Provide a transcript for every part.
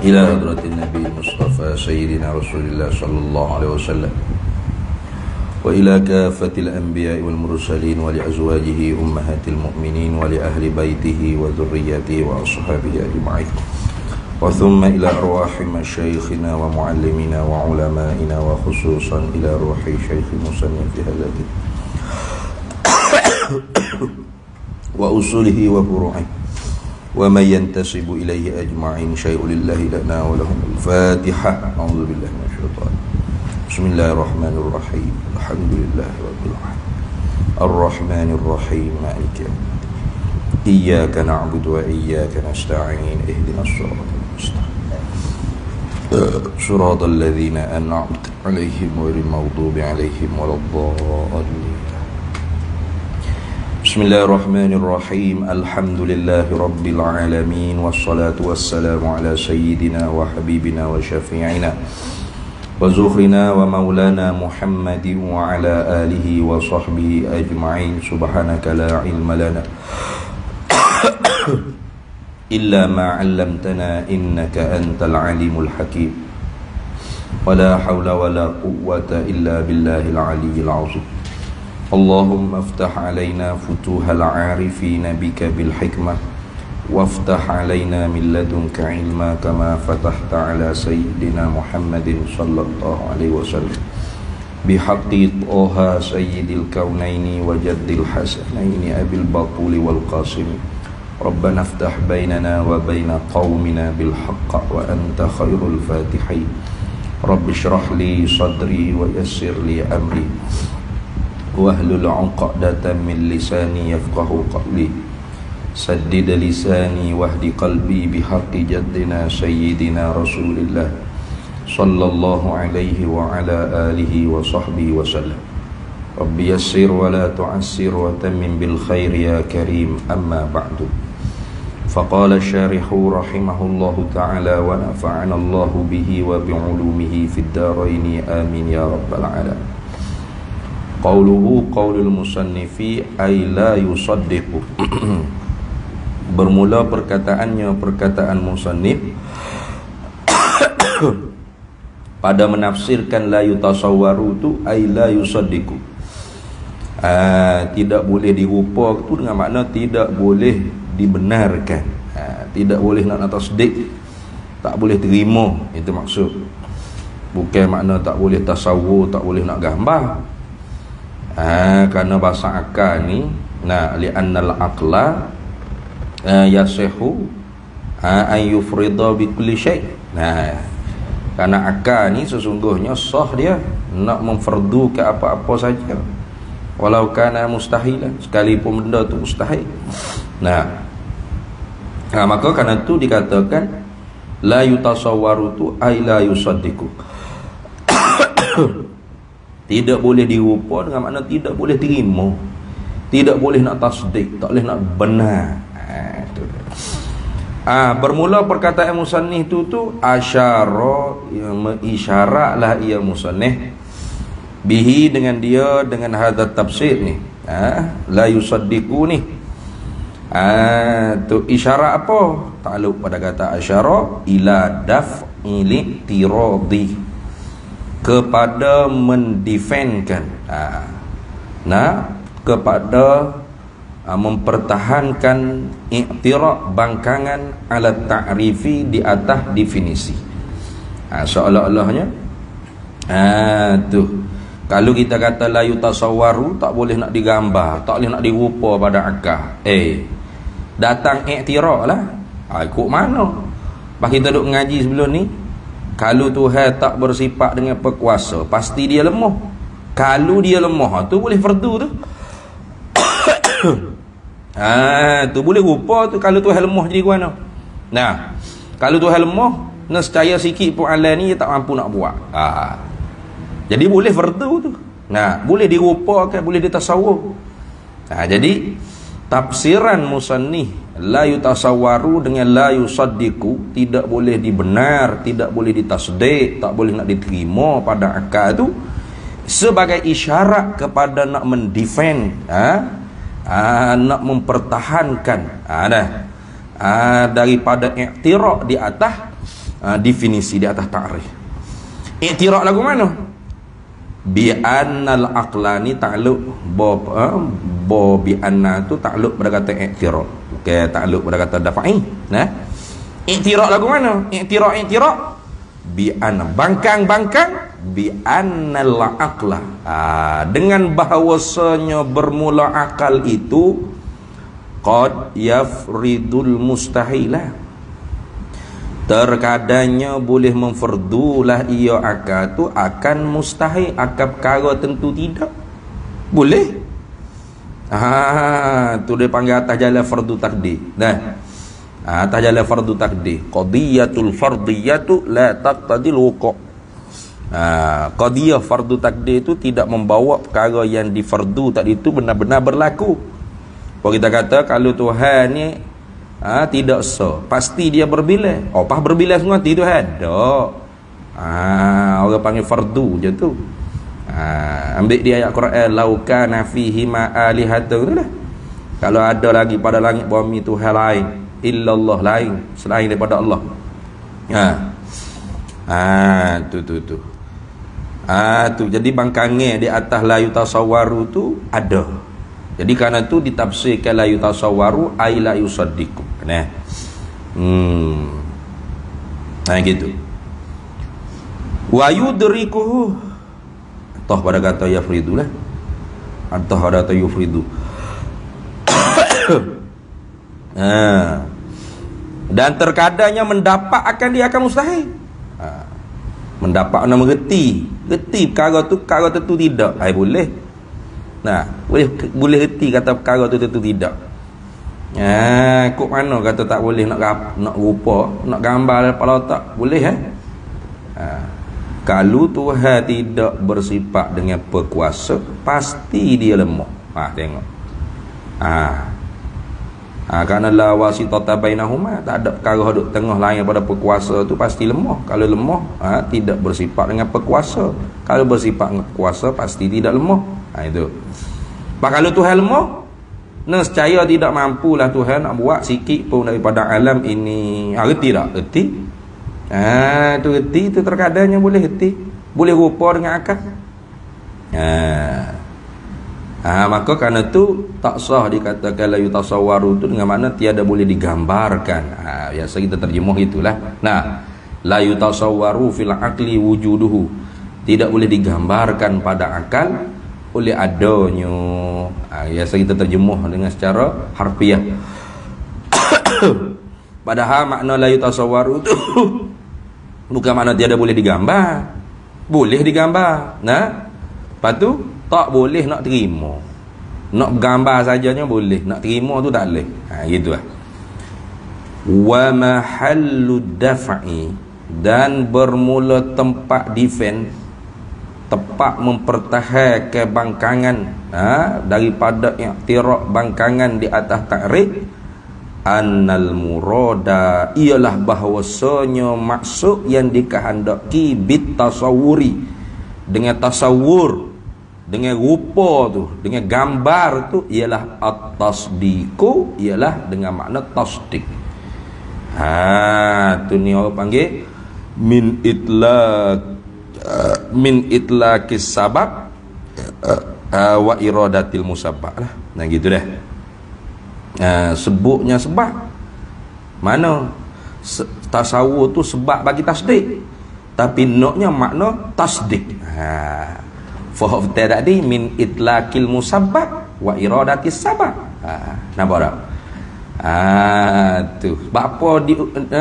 ila hadratin Nabi Mustafa Sayyidina Rasulullah sallallahu alaihi wasallam wa ila kafatil anbiya'i wal mursalin wa li azwajihi ummahatil mu'minin wa li ahli baitihi wa dhurriyyatihi wa ashabihi ajma'in wa thumma ila arwahi masyayikhina wa muallimina wa ulama'ina wa khususan ila ruhi syaikh musannif hadati wa usulihi wa furu'ihi wa man yantasibu ilaihi ajma'in syai'un lillahi lana wa lahum al-Fatihah. A'udzu billahi minasyaitonir Bismillahirrahmanirrahim. Alhamdulillahi rabbil alamin. Arrahmanir rahim. Maliki yaumiddin. Iyyaka na'budu wa iyyaka nasta'in. Ihdinas siratal mustaqim. Shiratal ladzina an'amta 'alaihim ghairil maghdubi 'alaihim waladdallin. Bismillahirrahmanirrahim. Alhamdulillahi rabbil alamin. Wassalatu wassalamu ala sayyidina wa habibina wa syafi'ina wa zuhrina wa maulana Muhammadin wa ala alihi wa sahbihi ajma'in. Subhanaka la ilma lana illa ma 'allamtana innaka antal alimul hakim. Wa la hawla wa la quwwata illa billahil aliyyil 'azim. Allahumma aftah alaina futuhal arifina bika bil hikmah waftah alaina min ladunka ilma kama fatahta ala sayyidina Muhammadin sallallahu alaihi wasallam bihaqqi Taha sayyidil kaunaini wa jaddil hasanaini abil batuli wal qasimi. Rabbana aftah bainana wa baina qaumina bil haqq wa anta khairul fatihin. Rabbi shrah li sadri wa yassir li amri wahlul 'uqdatan min lisani yafqahu qawli. Saddid lisani wahdi qalbi bihaqqi jaddina sayyidina Rasulillah sallallahu alaihi wa ala alihi wa sahbihi wa sallam. Rabbi yassir wa la tu'assir wa tammim bil khair ya karim. Amma ba'du. Faqala syarihu rahimahullahu ta'ala wa nafa'ana Allahu bihi wa bi'ulumihi fid daraini amin ya rabbal alamin. Qauluhu qaulul musannifi ay la yusaddiqu. Bermula perkataannya perkataan musannif pada menafsirkan la yutasawwaru tu ay la yusaddiqu. Tidak boleh dirupa itu dengan makna tidak boleh dibenarkan. Tidak boleh nak tasdik, tak boleh terima, itu maksud. Bukan makna tak boleh tasawwur, tak boleh nak gambar. Karena bahasa akal ni li'annal aqla yasihu an yufrida bi kulli syai'. Karena akal ni sesungguhnya sah dia nak memfardu ke apa-apa saja walau kana mustahilan, sekalipun benda tu mustahil. Maka karena tu dikatakan la yutasawwaru tu ay la yusaddiqu. Tidak boleh dirupa dengan makna tidak boleh terima, tidak boleh nak tasdik, tak boleh nak benar. Bermula perkataan musannif tu asyara, mengisyaratlah ia musannif bihi dengan dia, dengan hadza tafsir ni. La yusaddiqu ni. Tu isyarat apa? Takluk pada kata asyara ila daf'il tiradi, kepada mendefendkan, kepada mempertahankan i'tirad, bangkangan ala ta'rifi, di atas definisi. Seolah-olahnya tu kalau kita kata la yutasawwaru, tak boleh nak digambar, tak boleh nak dirupa pada akal. Datang i'tirad lah. Ikut mana? Pas kita duk ngaji sebelum ni, kalau Tuhan tak bersifat dengan berkuasa, pasti dia lemah. Kalau dia lemah tu boleh fardu tu. Tu boleh rupa tu. Kalau Tuhan lemah jadi gimana? Nah, kalau Tuhan lemah, nescaya sikit pun alam ni dia tak mampu nak buat. Jadi boleh fardu tu. Nah, boleh dirupakan, boleh ditasawwur. Jadi tafsiran musannif la yutasawwaru dengan la yusaddiqu tidak boleh dibenar, tidak boleh ditasdik, tak boleh nak diterima pada akal tu, sebagai isyarat kepada nak mendefend, nak mempertahankan daripada i'tirad di atas definisi, di atas ta'rif. I'tirad lagu mana? Bi annal aqlani ta'alluq bi anna tu ta'alluq pada kata i'tirad, bukan ta'alluq pada kata dafa'i. I'tirad lagu mana? I'tirad bi anna, bangkang bi annal aqla, dengan bahawasanya bermula akal itu qad yafridul mustahilah, terkadangnya boleh memfardulah ia akal tu akan mustahil, akal perkara tentu tidak boleh. Tu dia panggil atas jalan fardu takdir. Atas jalan fardu takdir, qadiyatul fardiyatu la taqtadil wuqu'. Qadiyah fardu takdir itu tidak membawa perkara yang difardu tadi itu benar-benar berlaku. Kalau kita kata kalau Tuhan ni tidak sah, pasti dia berbilang. Pas berbilang semua tu Tuhan tak. Orang panggil fardu je tu. Ambil dia ayat Quran, lau kana fihi ma alihatun tu lah. Kalau ada lagi pada langit bumi Tuhan lain, illallah, lain selain daripada Allah. Tu jadi bangkangnya di atas la yutasawwaru tu ada. Jadi kerana tu ditafsirkan la yutasawwaru ay la yusaddiqu. Gitu. Wa yudrikuhu, toh pada kata yafridu lah, atau pada kata yufridu. Dan terkadangnya mendapat akan dia akan mustahil. Mendapat nak mengerti perkara tu, perkara tentu tidak. Boleh. Boleh reti kata perkara tu tentu tidak. Kok mana kata tak boleh nak rupa, nak gambar kepala otak? Boleh Kalau Tuhan tidak bersifat dengan berkuasa, pasti dia lemah. Tengok. Kerana la wasitata bainahuma, tak ada perkara duduk tengah lain pada berkuasa tu, pasti lemah. Kalau lemah, tidak bersifat dengan berkuasa. Kalau bersifat dengan berkuasa, pasti tidak lemah. Itu. Kalau Tuhan lemah, nescaya tidak mampulah Tuhan nak buat sikit pun daripada alam ini. Reti tak? Reti. Tu reti tu terkadangnya boleh reti, boleh rupa dengan akal. Maka kerana tu tak sah dikatakan la yutasawwaru tu dengan makna tiada boleh digambarkan. Biasa kita terjemah gitulah. La yutasawwaru fil aqli wujuduhu, tidak boleh digambarkan pada akal oleh adanya. Biasa kita terjemah dengan secara harfiah. Padahal makna la yutasawwaru tu bukan makna tiada boleh digambar. Boleh digambar. Lepas tu tak boleh nak terima. Nak gambar sajanya boleh, nak terima tu tak boleh. Gitu lah. Wa mahallud daf'i, dan bermula tempat defend, tempat mempertahankan bangkangan daripada i'tirad, bangkangan di atas ta'rif, annal murada ialah bahwasanya maksud yang dikehendaki bit tasawuri, dengan tasawur, dengan rupa tu, dengan gambar tu, ialah at-tasdiqu, ialah dengan makna tasdik. Tu ni orang panggil min itlaqis sabab wa iradatil musabbah lah. Nah gitu dah. Sebutnya sebab. Mana tasawur tu sebab bagi tasdik, tapi naknya makna tasdik. Faham tadi min itlaqil musabbab wa iradatis sabab. Nampak tak? Tu sebab apa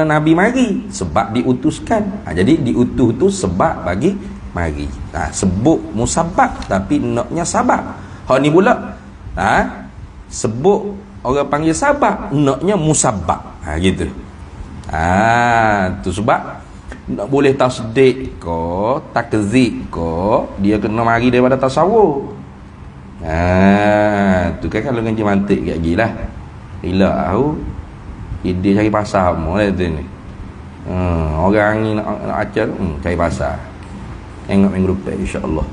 Nabi mari? Sebab diutuskan. Jadi diutus tu sebab bagi mari. Sebut musabbab tapi naknya sabab. Hak ni pula sebut orang panggil sabab, naknya musabbab. Gitu. Tu sebab nak boleh tasdik ko, takzib ko, dia kena mari daripada tasawur. Tu kan kalau ngaji mantik kat gilah. Gila tahu dia cari pasar semua tu ni. Orang ni nak ajar cari pasar. Tengok minggu depan insya-Allah.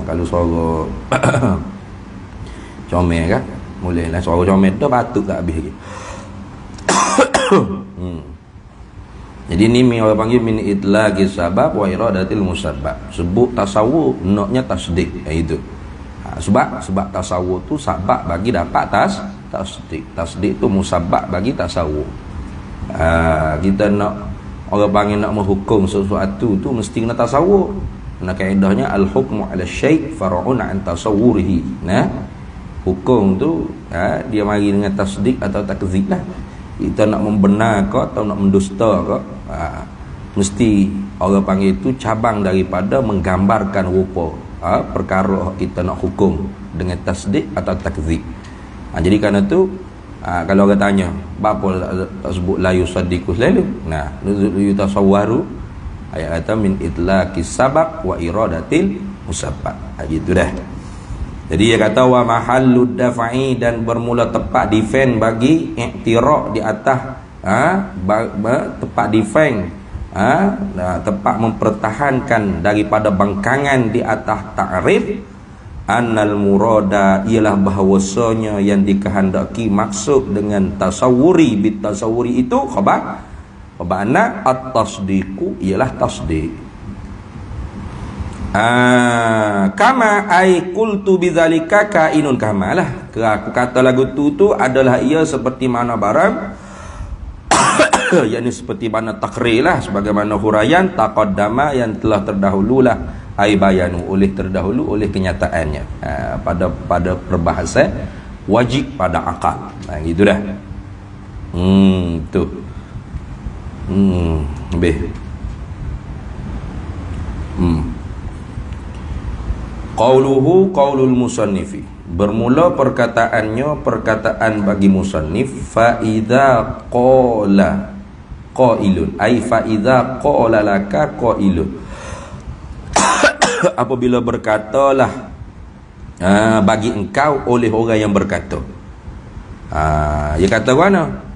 Kalau suara comel kan, boleh lah suara comel tu batuk tak habis lagi. Jadi ni orang panggil min itlaqis sabab wa iradatil musabbab. Sebut tasawur, naknya tasdik. Itu. Sebab tasawur tu sabab bagi dapat tasdik. Tasdik tu musabbab bagi tasawur. Kita nak orang panggil nak menghukum sesuatu tu mesti kena tasawur. Nah kaedahnya al-hukmu 'ala syai' far'un 'an tasawwurihi. Hukum tu dia mari dengan tasdik atau takzib lah. Kita nak membenarkan atau nak mendusta ke, mesti orang panggil itu cabang daripada menggambarkan rupa perkara kita nak hukum dengan tasdik atau takzib. Jadi kerana tu kalau orang tanya apa tak sebut la yusaddiqu selalu, yutasawwaru, ayat kata min itlaqis sabab wa iradatil musabbab. Gitu dah. Jadi dia kata wa mahallud daf'i, dan bermula tepat defend bagi i'tiraq di atas tepat defend tepat mempertahankan daripada bangkangan di atas ta'rif annal murada, ialah bahawasanya yang dikehendaki maksud dengan tasawuri bit tasawuri itu khabar anna at-tasdiqu, ialah tasdik. Kama ai qultu bidzalika kainun kamalah, aku kata lagu tu adalah ia seperti mana barang yakni seperti mana takrir lah, sebagaimana huraian taqaddama yang telah terdahululah, ai bayanu terdahulu oleh kenyataannya pada perbahasan wajib pada akal. Gitu dah. Tu lebih qauluhu qaulul musannifi, bermula perkataannya perkataan bagi musannif, fa idza qala qailun, ai fa idza qala laka qailun, apabila berkatalah bagi engkau oleh orang yang berkata, dia kata mana,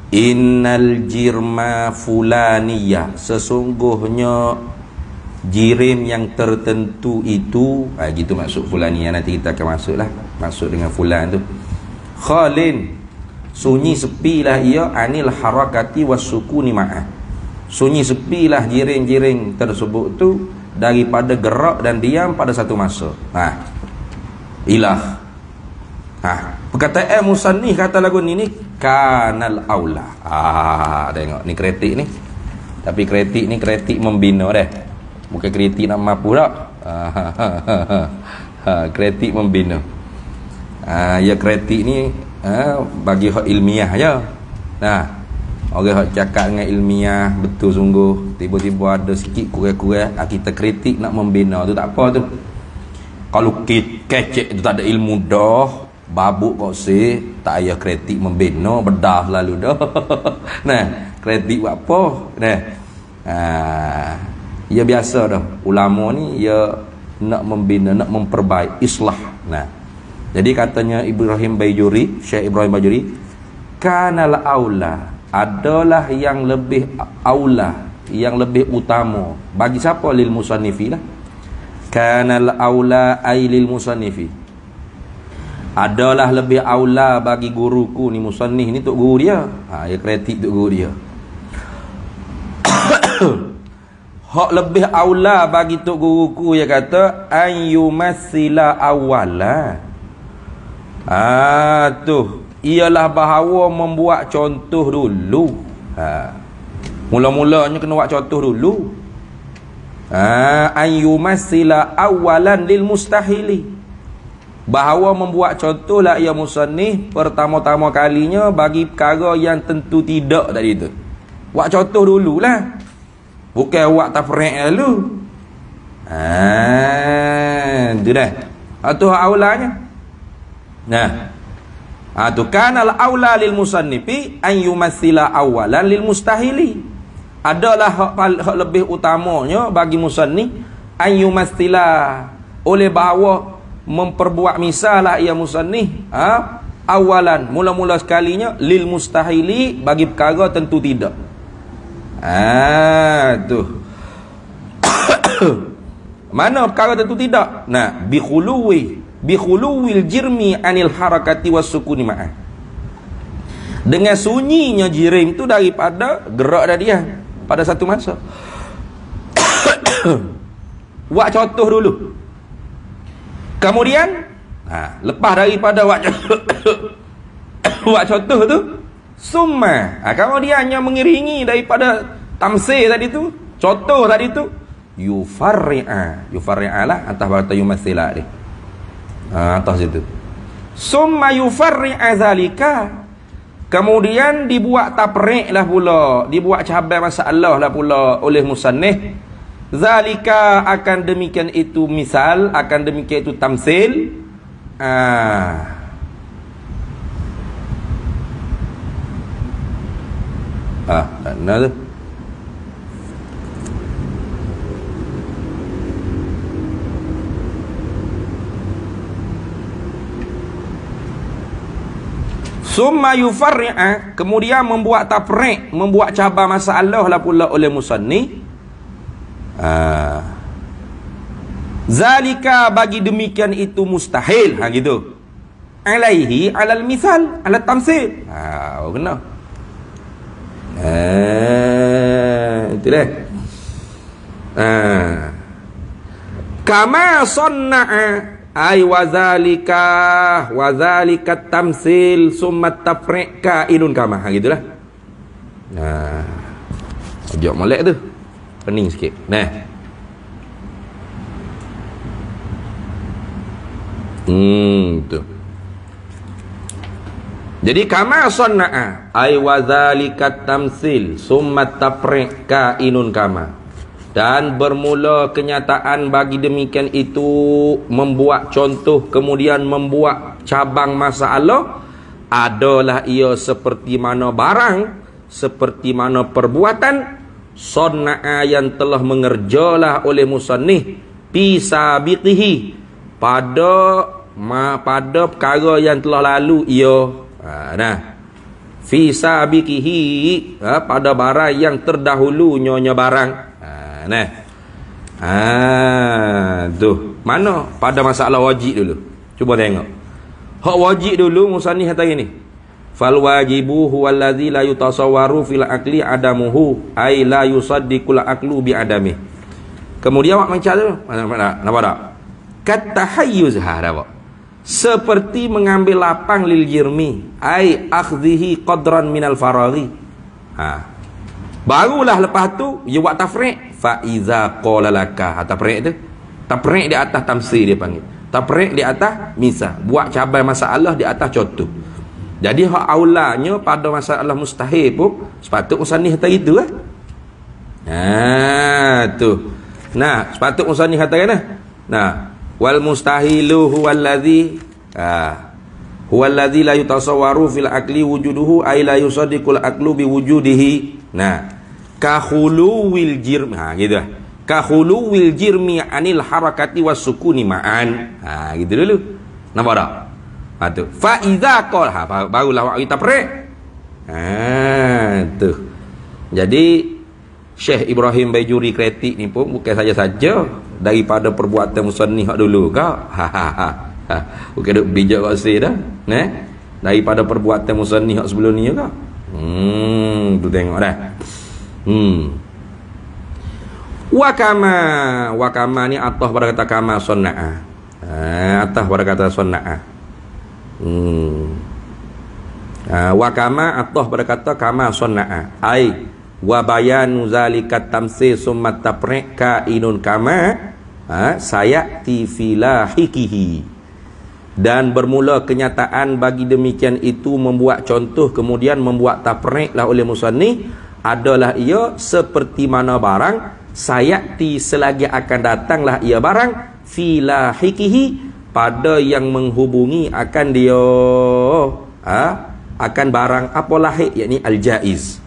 innal jirma fulaniyah, sesungguhnya jirim yang tertentu itu, gitu maksud fulaniyah, nanti kita akan masuk dengan fulan tu, khalin, sunyi sepilah ia, anil harakati wassukuni ma'ah, sunyi sepilah jirim-jirim tersebut tu daripada gerak dan diam pada satu masa. Ilah perkataan musannif kata lagu ni kanal aula. Tengok ni kritik ni, tapi kritik ni kritik membina dah, bukan kritik nak mampu tak. Kritik membina. Ya kritik ni bagi hak ilmiah je. Orang hak cakap dengan ilmiah betul sungguh, tiba-tiba ada sikit kurang-kurang, kita kritik nak membina tu tak apa tu. Kalau kecek tu tak ada ilmu dah, babuk kau si, tak payah kritik membina, bedah lalu dah. Kritik buat apa? Ya biasa dah, ulama ni ya nak membina, nak memperbaik, islah. Jadi katanya Ibrahim Bajuri, Syekh Ibrahim Bajuri, kanal aula, adalah yang lebih aula, yang lebih utama. Bagi siapa? Lil musannifi lah. Kanal aula ay lil musannifi, adalah lebih aula bagi guruku ni musannif ni, tok guru dia. Ya kritik tok guru dia. Hak lebih aula bagi tok guruku, dia kata an yumassila awala. Tu ialah bahawa membuat contoh dulu. Mula-mulanya kena buat contoh dulu. An yumassila awalan lil mustahili, bahawa membuat contoh lah ia musannif pertama-tama kalinya bagi perkara yang tentu tidak tadi tu. Buat contoh dululah, bukan buat tafriq dulu. Tu dah. Tu aulanya. Tu kanal aula lil musannifi an yumassila awalan lil mustahili, adalah hak lebih utamanya bagi musannif an yumassila, oleh bahawa memperbuat misalah ia musannif awalan, mula-mula sekalinya lil mustahili, bagi perkara tentu tidak. Tu mana perkara tentu tidak? Bi khuluwil jirmi anil harakati was sukuni ma'an, dengan sunyinya jirim tu daripada gerak dah dia pada satu masa. Buat contoh dulu, kemudian lepas daripada buat contoh tu, summa kemudian yang mengiringi daripada tamsil tadi tu, contoh tadi tu, yufarri'a lah atas kata yumassila ni, atas situ. Summa yufarri'a zalika, kemudian dibuat tafriq lah pula, dibuat cabai masalah lah pula oleh musannif. Zalika, akan demikian itu misal, akan demikian itu tamsil. Mana tu? Summa yufarri'a, kemudian membuat tafriq, membuat cabar masalah lah pula oleh musannif. Zalika, bagi demikian itu mustahil, gitu. Alaihi alal misal ala tamsil. Kena. Itu dah. Kama sanna'a ay wazalika tamsil summa tafriq kainun kama, gitulah. Ajak molek tu pening sikit. Tu. Jadi kama sanna'a ay wazalika tamsil summa tafriq kainun kama, dan bermula kenyataan bagi demikian itu membuat contoh kemudian membuat cabang masalah, adalah ia seperti mana barang, seperti mana perbuatan sonna'a yang telah mengerjalah oleh musannif pisabiqihi, pada perkara yang telah lalu ia fi sabiqihi, pada barang yang terdahulunya barang. Tu mana pada masalah wajib dulu. Cuba tengok hak wajib dulu. Musannif kata gini, fal wajibu huwa allazi la yutasawwaru fil aqli adamuhu ay la yusaddiqul aqlu bi adami. Kemudian awak macam tu nampak tak? Kat tahayyuz hada, seperti mengambil lapang lil jirmi ay akhdhihi qadran minal faraghi. Barulah lepas tu dia buat tafriq. Fa iza qala laka, tafriq tu, tafriq di atas tamsil dia panggil, tafriq di atas misal, buat cabai masalah di atas contoh. Jadi hak aulanya pada masalah mustahil pun sepatut musannif kata itu lah. Tu. Sepatut musannif kata kan. Wal mustahilu huwallazi huwallazi la yutasawwaru fil aqli wujuduhu ay la yusaddiqul aqlu bi wujudihi. Ka khuluwil jirmi, gitu lah. Ka khuluwil jirmi anil harakati was sukuni ma'an. Gitu dulu. Nampak tak? Tu. Fa iza qala, barulah awak kita prek. Tu. Jadi Syekh Ibrahim Baijuri Kretik ni pun bukan saja-saja daripada perbuatan musannif dulu ke. Bukan duk bijak kat sini dah. Daripada perbuatan musannif sebelum ni ke. Tu tengok dah. Wa kama ni atah pada kata kama sunna'a. Atah pada kata sunna'a. Wa kama atah pada kata kama sunna'a. Ai wa bayanu zalika tamsi summa tafriq kainun kama sayati filahikihi. Dan bermula kenyataan bagi demikian itu membuat contoh kemudian membuat tafriq lah oleh musannif adalah ia seperti mana barang sayati selagi akan datanglah ia barang filahikihi pada yang menghubungi akan dia akan barang apa lahik, yakni al-jaiz.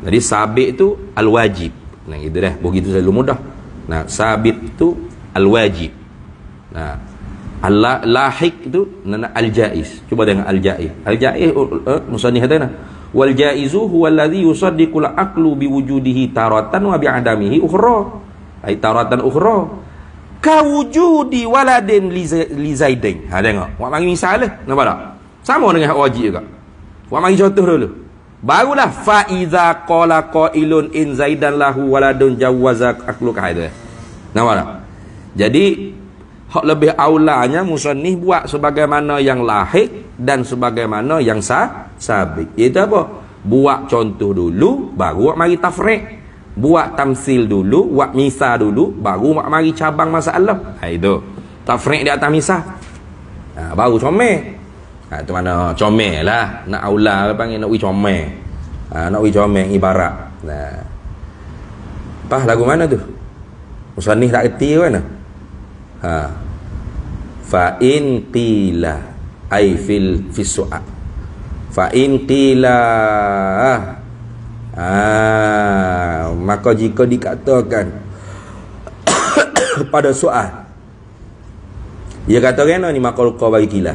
Jadi sabit tu al-wajib. Nah gitu dah, begitu selalu mudah. Nah, sabit tu al-wajib. Nah, al-lahik tu al-jaiz. Cuba tengok al-jaiz. Al-jaiz musannif kata wal jaizu huwa alladhi yusaddiqu al-aqlu biwujudihi taratan wa bi'adamihi ukhra. Ai taratan ukhra. Ka wujudi waladin li zaidain. Tengok. Buat mari misal lah. Nampak tak? Sama dengan hak wajib juga. Buat mari contoh dulu. Barulah fa iza qala qailun in zaidan lahu waladun jawaza aklukah itu. Nampak tak? Jadi hak lebih aulanya musannif buat sebagaimana yang lahik dan sebagaimana yang sabit. Itu apa? Buat contoh dulu baru buat mari tafriq. Buat tamsil dulu, buat misal dulu baru buat mari cabang masalah. Itu. Tafriq di atas misal. Baru comel. Itu mana comel lah. Nak aula panggil nak comel. Nak comel ibarat. Apa lagu mana tu? Musannif tak kerti mana? Fa in qila ai fil su'al. Fa in qila maka jika dikatakan pada soal, dia kata kena ni maqal qa bagi qila.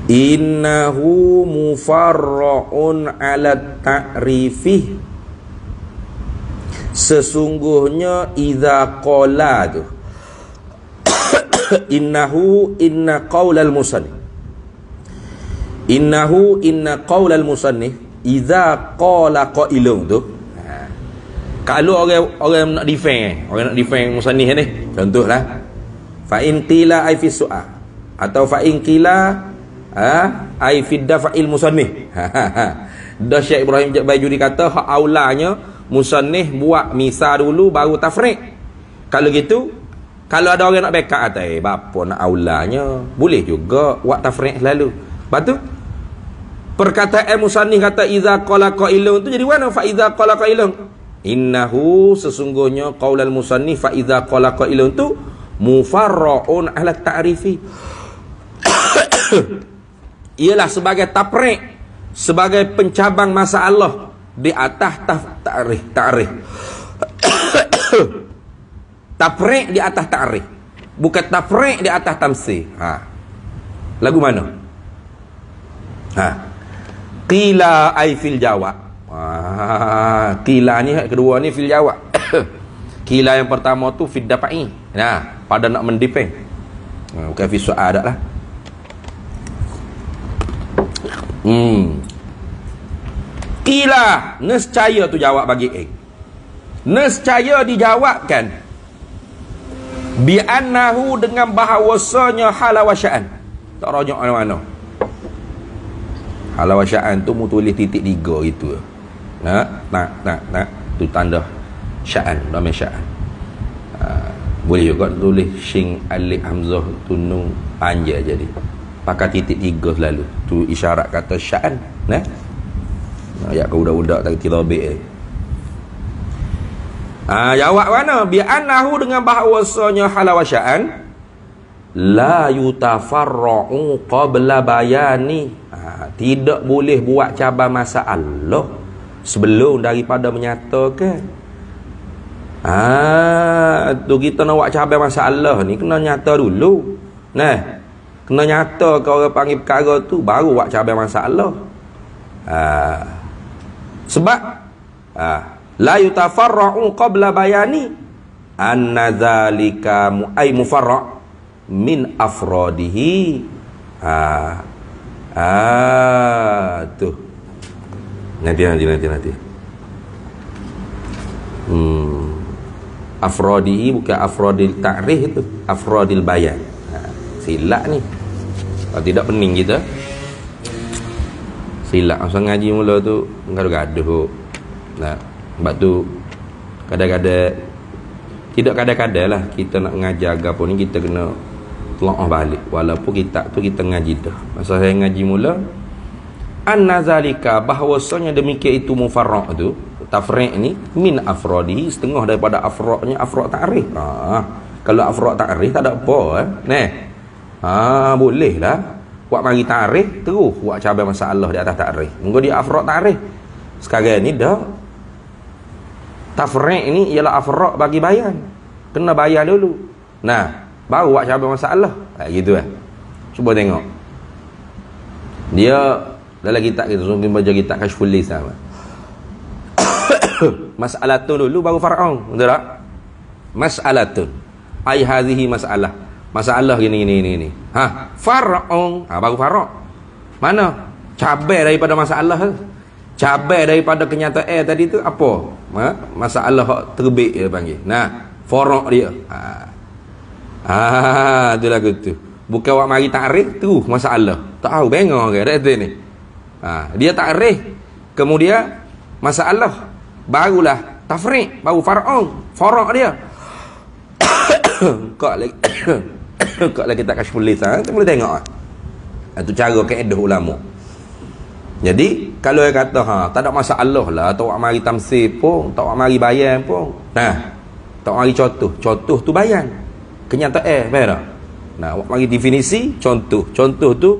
Innahu mufarra'un 'ala ta'rifi. Sesungguhnya idza qala tu innahu inna qaulal musannif. Innahu inna qaulal musannif idza qala qailun tu. Kalau orang nak defend, orang nak defend musannif ni, contohlah fa in qila ai fi su'al atau fa in qila ai fi dafa'il musannif. Dah Syekh Ibrahim Baijuri kata hak aulanya musannif buat misal dulu baru tafriq. Kalau gitu, kalau ada orang nak backup atas bapa nak aulanya, boleh juga buat tafriq selalu. Lepas tu perkataan musannif kata iza qala qailun tu jadi mana? Fa iza qala qailun innahu sesungguhnya qaulal musannif fa iza qala qailun tu mufarra'un 'ala ta'rifi. Ialah sebagai tafriq, sebagai pencabang masalah di atas ta'rif. Tafriq di atas ta'rif, bukan tafriq di atas tamsil. Lagu mana? Qila ai fil jawab. Qila ni kedua ni fil jawab. Qila yang pertama tu fid dafa'i. Nah, pada nak mendefend. Bukan fi su'al dah lah. Qila, nescaya tu jawab bagi A. Nescaya dijawabkan bi annahu dengan bahawasanya halawasya'an. Tak rajak mana-mana. Halawasya'an tu mu tulis titik 3 gitu. Nak tu tanda sya'an, nama sya'an. Boleh juga tulis shin alif hamzah tu nun panjang jadi. Pakai titik 3 selalu. Tu isyarat kata sya'an, ayat ke budak-budak tak tirabik. Jawab mana? Bi annahu dengan bahawasanya halawasya'an la yutafarra'u qabla bayani. Tidak boleh buat cabang masalah sebelum daripada menyatakan. Tu kita nak buat cabang masalah ni kena nyata dulu. Kena nyata ke orang panggil perkara tu, baru buat cabai masalah. Sebab la yutafarra'u qabla bayani anna dzalika ay mufarra' min afradihi. Tuh. Nanti. Afradihi bukan afradil ta'rih, itu afradil bayan. Silap ni. Kalau tidak pening kita. Silap masa ngaji mula tu gaduh-gaduh. Nah, sebab tu kadang-kadang, tidak kadang-kadang lah kita nak ngajar agama ni, kita kena telaah balik walaupun kitab tu kita ngaji dah. Masa saya ngaji mula, annazalika, bahawasanya demikian itu mufarraq tu, tafriq ni min afradi, setengah daripada afraqnya afraq ta'rif. Kalau afraq ta'rif tak ada apa boleh lah buat mari ta'rif terus buat cabai masalah di atas ta'rif. Mungkin dia afraq ta'rif. Sekarang ni dah tafriq ni ialah afraq bagi bayan, kena bayan dulu, nah baru buat cabai masalah. Gitu cuba tengok dia dalam kitab kita, sungguh baca kitab Kashful Lisan. Mas'alatun dulu baru far'un, betul tak? Mas'alatun ai hadhihi masalah gini. Far'un baru far'un. Mana cabai daripada masalah, cabai daripada kenyataan tadi tu apa? Masalah terbit dia panggil. Nah, far'un dia. Tu lagu tu. Bukan awak mari takrif terus masalah. Tak tahu bengong ke dak ni. Dia takrif, kemudian masalah, barulah tafriq, baru far'un, faraq dia. Kok lagi tak Kashful Lisan, kita boleh tengok. Itu cara kaedah ulama. Jadi kalau dia kata tak ada masalah lah, tak awak mari tamsil pun, tak awak mari bayan pun. Nah, tak mari contoh tu bayan. Kenyataan, faham tak? Nah, awak mari definisi, contoh tu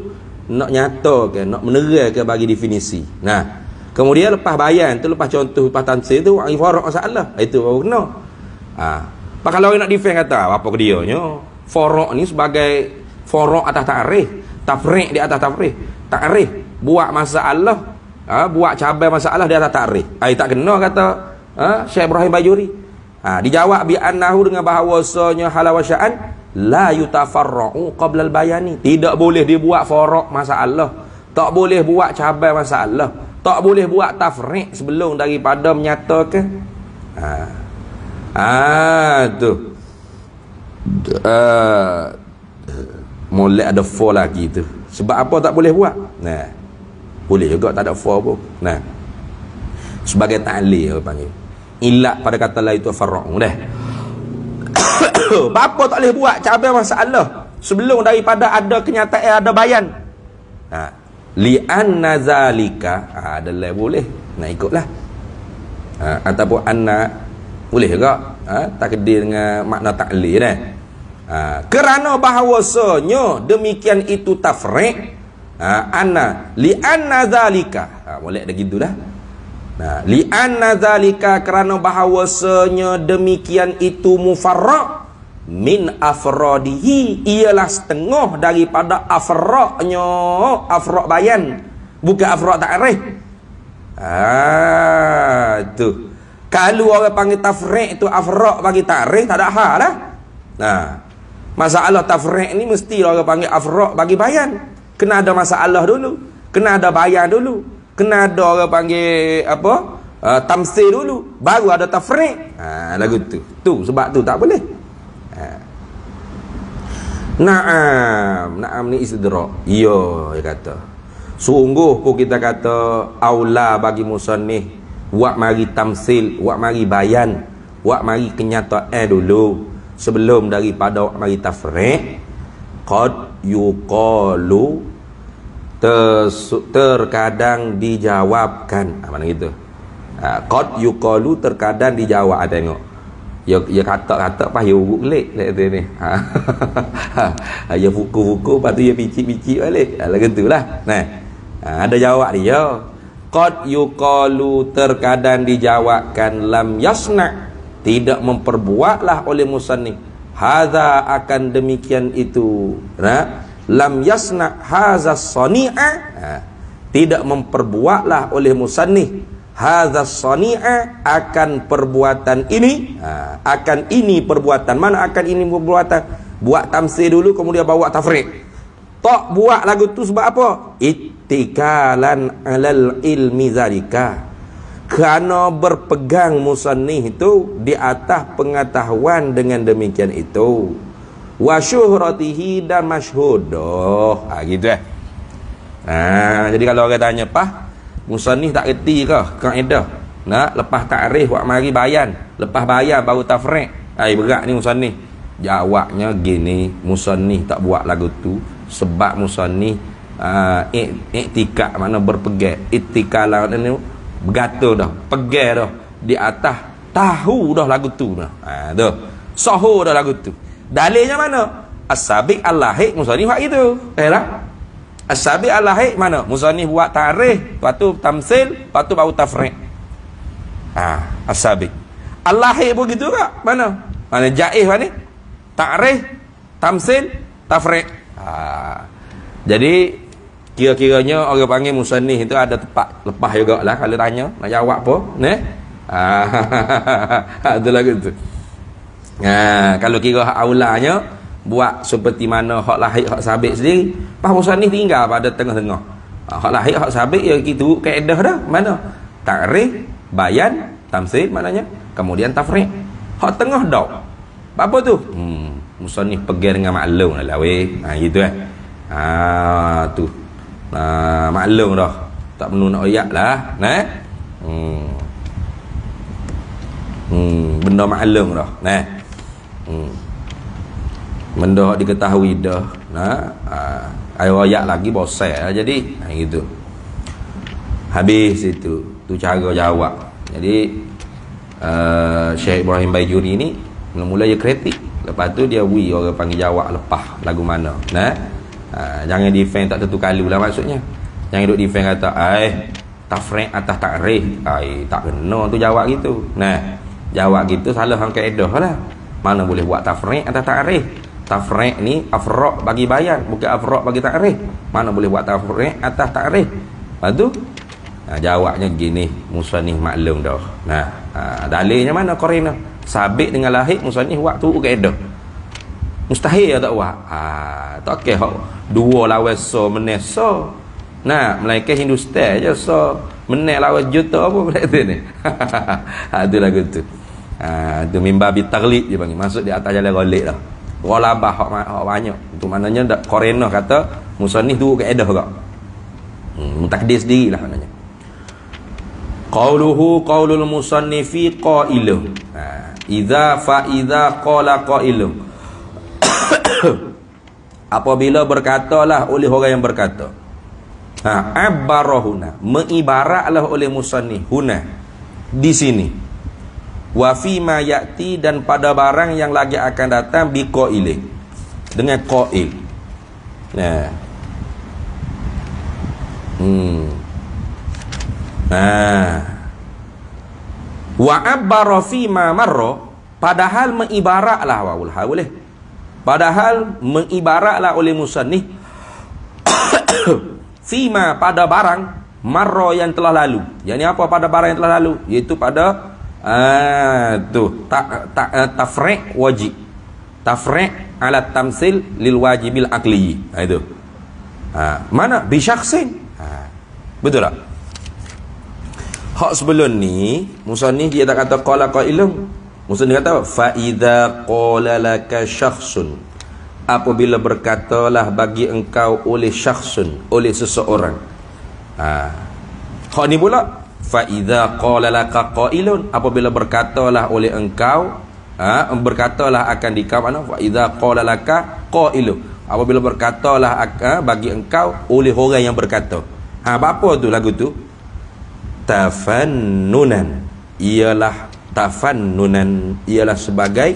nak nyata ke, nak menerang ke bagi definisi. Nah, kemudian lepas bayan tu, lepas contoh, lepas tamsil tu awak mari faraq masalah. Itu baru kena. Kalau orang nak defend kata apa ke dia nya? Faraq ni sebagai faraq atas ta'rif, tafriq di atas tafriq. Ta'rif buat masalah, buat cabai masalah di atas ta'rif. Tak kena kata Syekh Ibrahim Bajuri. Dijawab bi annahu dengan bahawasanya halawasya'an la yutafarra'u qabla al-bayani. Tidak boleh dibuat faraq masalah, tak boleh buat cabai masalah, tak boleh buat tafriq sebelum daripada menyatakan. Tu molek ada for lagi tu. Sebab apa tak boleh buat? Nah, boleh juga tak ada for pun. Nah, sebagai ta'lil orang panggil ilat pada kata la itu farra'u dah. Bapa tak boleh buat cabai masalah sebelum daripada ada kenyataan, ada bayan. Li anna zalika, adalah boleh. Nah, ikutlah. Ataupun anna boleh juga. Takdir dengan makna ta'lil dah. Kerana bahawasanya demikian itu tafriq, anna li anna zalika, boleh dah gitu dah. Li anna zalika, kerana bahawasanya demikian itu mufarraq min afradihi, ialah setengah daripada afraqnya, afraq bayan, bukan afraq ta'rif. Tu kalau orang panggil tafriq tu afraq bagi ta'rif, tak ada hal lah. Masalah tafriq ni mesti orang panggil afraq bagi bayan. Kena ada masalah dulu, kena ada bayan dulu, kena ada orang panggil apa, tamsil dulu, baru ada tafriq. Lagu tu sebab tu tak boleh. Naam ni istidrak. Ya, dia kata sungguh pun kita kata aula bagi musannif buat mari tamsil, buat mari bayan, buat mari kenyataan dulu sebelum daripada buat mari tafriq. Qad yuqalu, terkadang dijawabkan. Mana gitu? Qad yuqalu, terkadang dijawab. Tengok ya kata-kata pas ya urut kelik ni. Ya fuku-fuku, lepas tu ya picik-picik balik. Lagu itulah. Nah, ada jawab dia. Qad yuqalu, terkadang dijawabkan, lam yasna, tidak memperbuatlah oleh musannif, hadza, akan demikian itu. lam yasna hazas sani'a, tidak memperbuatlah oleh musannif hazas sani'a, akan perbuatan ini, akan ini perbuatan. Mana akan ini perbuatan? Buat tamsil dulu kemudian bawa tafriq. Tak buat lagu tu sebab apa? Ittikalan alal ilmi zalika, kerana berpegang musannif itu di atas pengetahuan dengan demikian itu, wa syuhratihi, dan masyhudah. Gitu jadi kalau orang tanya, "Pah, musannif tak reti ke kaedah nak lepas takrif buat mari bayan, lepas bayan baru tafriq? Berat ni musannif." Jawabnya gini, musannif tak buat lagu tu sebab musannif iktikad, mana berpegang. Ittikalah ni bergata dah, pegang dah di atas, tahu dah lagu tu dah. Tu sahur dah lagu tu. Dalilnya mana? As-sabiq al-lahiq, musannif buat gitu. Lah. As-sabiq al-lahiq mana? Musannif buat tarikh, lepas tu tamsil, lepas tu baru tafriq. As-sabiq. Al-lahiq pun gitu tak? Mana? Mana jaiz mana? Tarikh, tamsil, tafriq. Jadi kira-kiranya orang panggil musannif itu ada tempat lepas juga lah. Kalau tanya nak jawab apa itu lagu tu. Kalau kira hak aulanya buat seperti mana hak lahir hak sabit sendiri, pas musannif tinggal pada tengah-tengah. Hak lahir hak sabit ya gitu kaedah dah. Mana? Takrif, bayan, tamsil maknanya, kemudian tafriq. Hak tengah dak. Apa tu? Musannif pegang dengan maklum lah weh. Gitu tu. Maklum dah. Tak perlu nak ayat lah. Benda maklum dah. Benda diketahui dah. Ayat lagi bosan lah jadi. Gitu. Habis itu. Tu cara jawab. Jadi Syekh Ibrahim Baijuri ni mula-mula dia kritik. Lepas tu dia orang panggil jawab lepas lagu mana. Jangan defend tak tentu kalu lah maksudnya. Jangan duk defend kata tafriq atas takrif. Tak kena tu jawab gitu. Jawab gitu salah hang kaedah lah. Mana boleh buat tafriq atas takrif? Tafriq ni afraq bagi bayan, bukan afraq bagi takrif. Mana boleh buat tafriq atas takrif? Lepas tu jawabnya gini, musannif maklum dah. Dalilnya mana qarina? Sabit dengan lahir musannif waktu kaedah. Mustahil tak buat. Tak okey hak dua lawan so meneh so. Melainkan Hindustan je so meneh lawan juta apa benda tu ni. Tu lagu tu. Tu mimbar bi taglid dia panggil. Masuk di atas jalan galik dah. Ghalabah hak banyak. Itu maknanya qarina kata musannif tu kaedah juga. Mutakdir sendirilah maknanya. Qauluhu qaulul musannifi qailuh. Idza qala qailuh. Apabila berkatalah oleh orang yang berkata. Abbarahuna, mengibaratlah oleh musannif huna di sini. Wa fi ma ya'ti, dan pada barang yang lagi akan datang bi qailih, dengan qail. Wa abbara fi ma marra, padahal mengibaratlah wawul ha boleh. Padahal mengibaratlah oleh musannif fima, pada barang marra yang telah lalu. Yakni apa pada barang yang telah lalu? Iaitu pada tafriq wajib. Tafriq ala tamsil lil wajibil aqli. Itu. Mana bi syakhsin? Betul tak? Hak sebelum ni musannif dia tak kata qala qailun. Musannif kata fa idza qala laka syakhsun, apabila berkatalah bagi engkau oleh syakhsun, oleh seseorang. Hak ni pula fa idza qala laka qailun, apabila berkatalah oleh engkau, berkatalah akan dikau mana fa idza qala laka qailun, apabila berkatalah bagi engkau oleh orang yang berkata. Apa tu lagu tu? Tafannunan, ialah tafannunan, ialah sebagai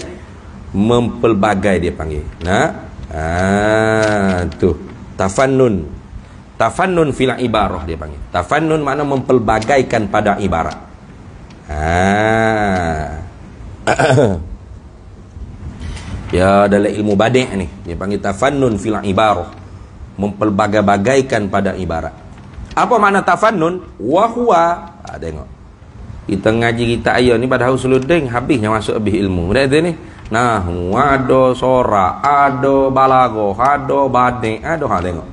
mempelbagai dia panggil. Tu tafannun. Tafannun fil ibarah dia panggil. Tafannun makna mempelbagaikan pada ibarat. Ya dalam ilmu badi' ni dia panggil tafannun fil ibarah. Memperbagai-bagaikan pada ibarat. Apa makna tafannun? Wahwa. Tengok. Kita ngaji kita ayat ni pada Usuluddin habisnya masuk habis ilmu. Berarti ni nahwu, ada sora, ada balaghah, ada badi', ada tengok.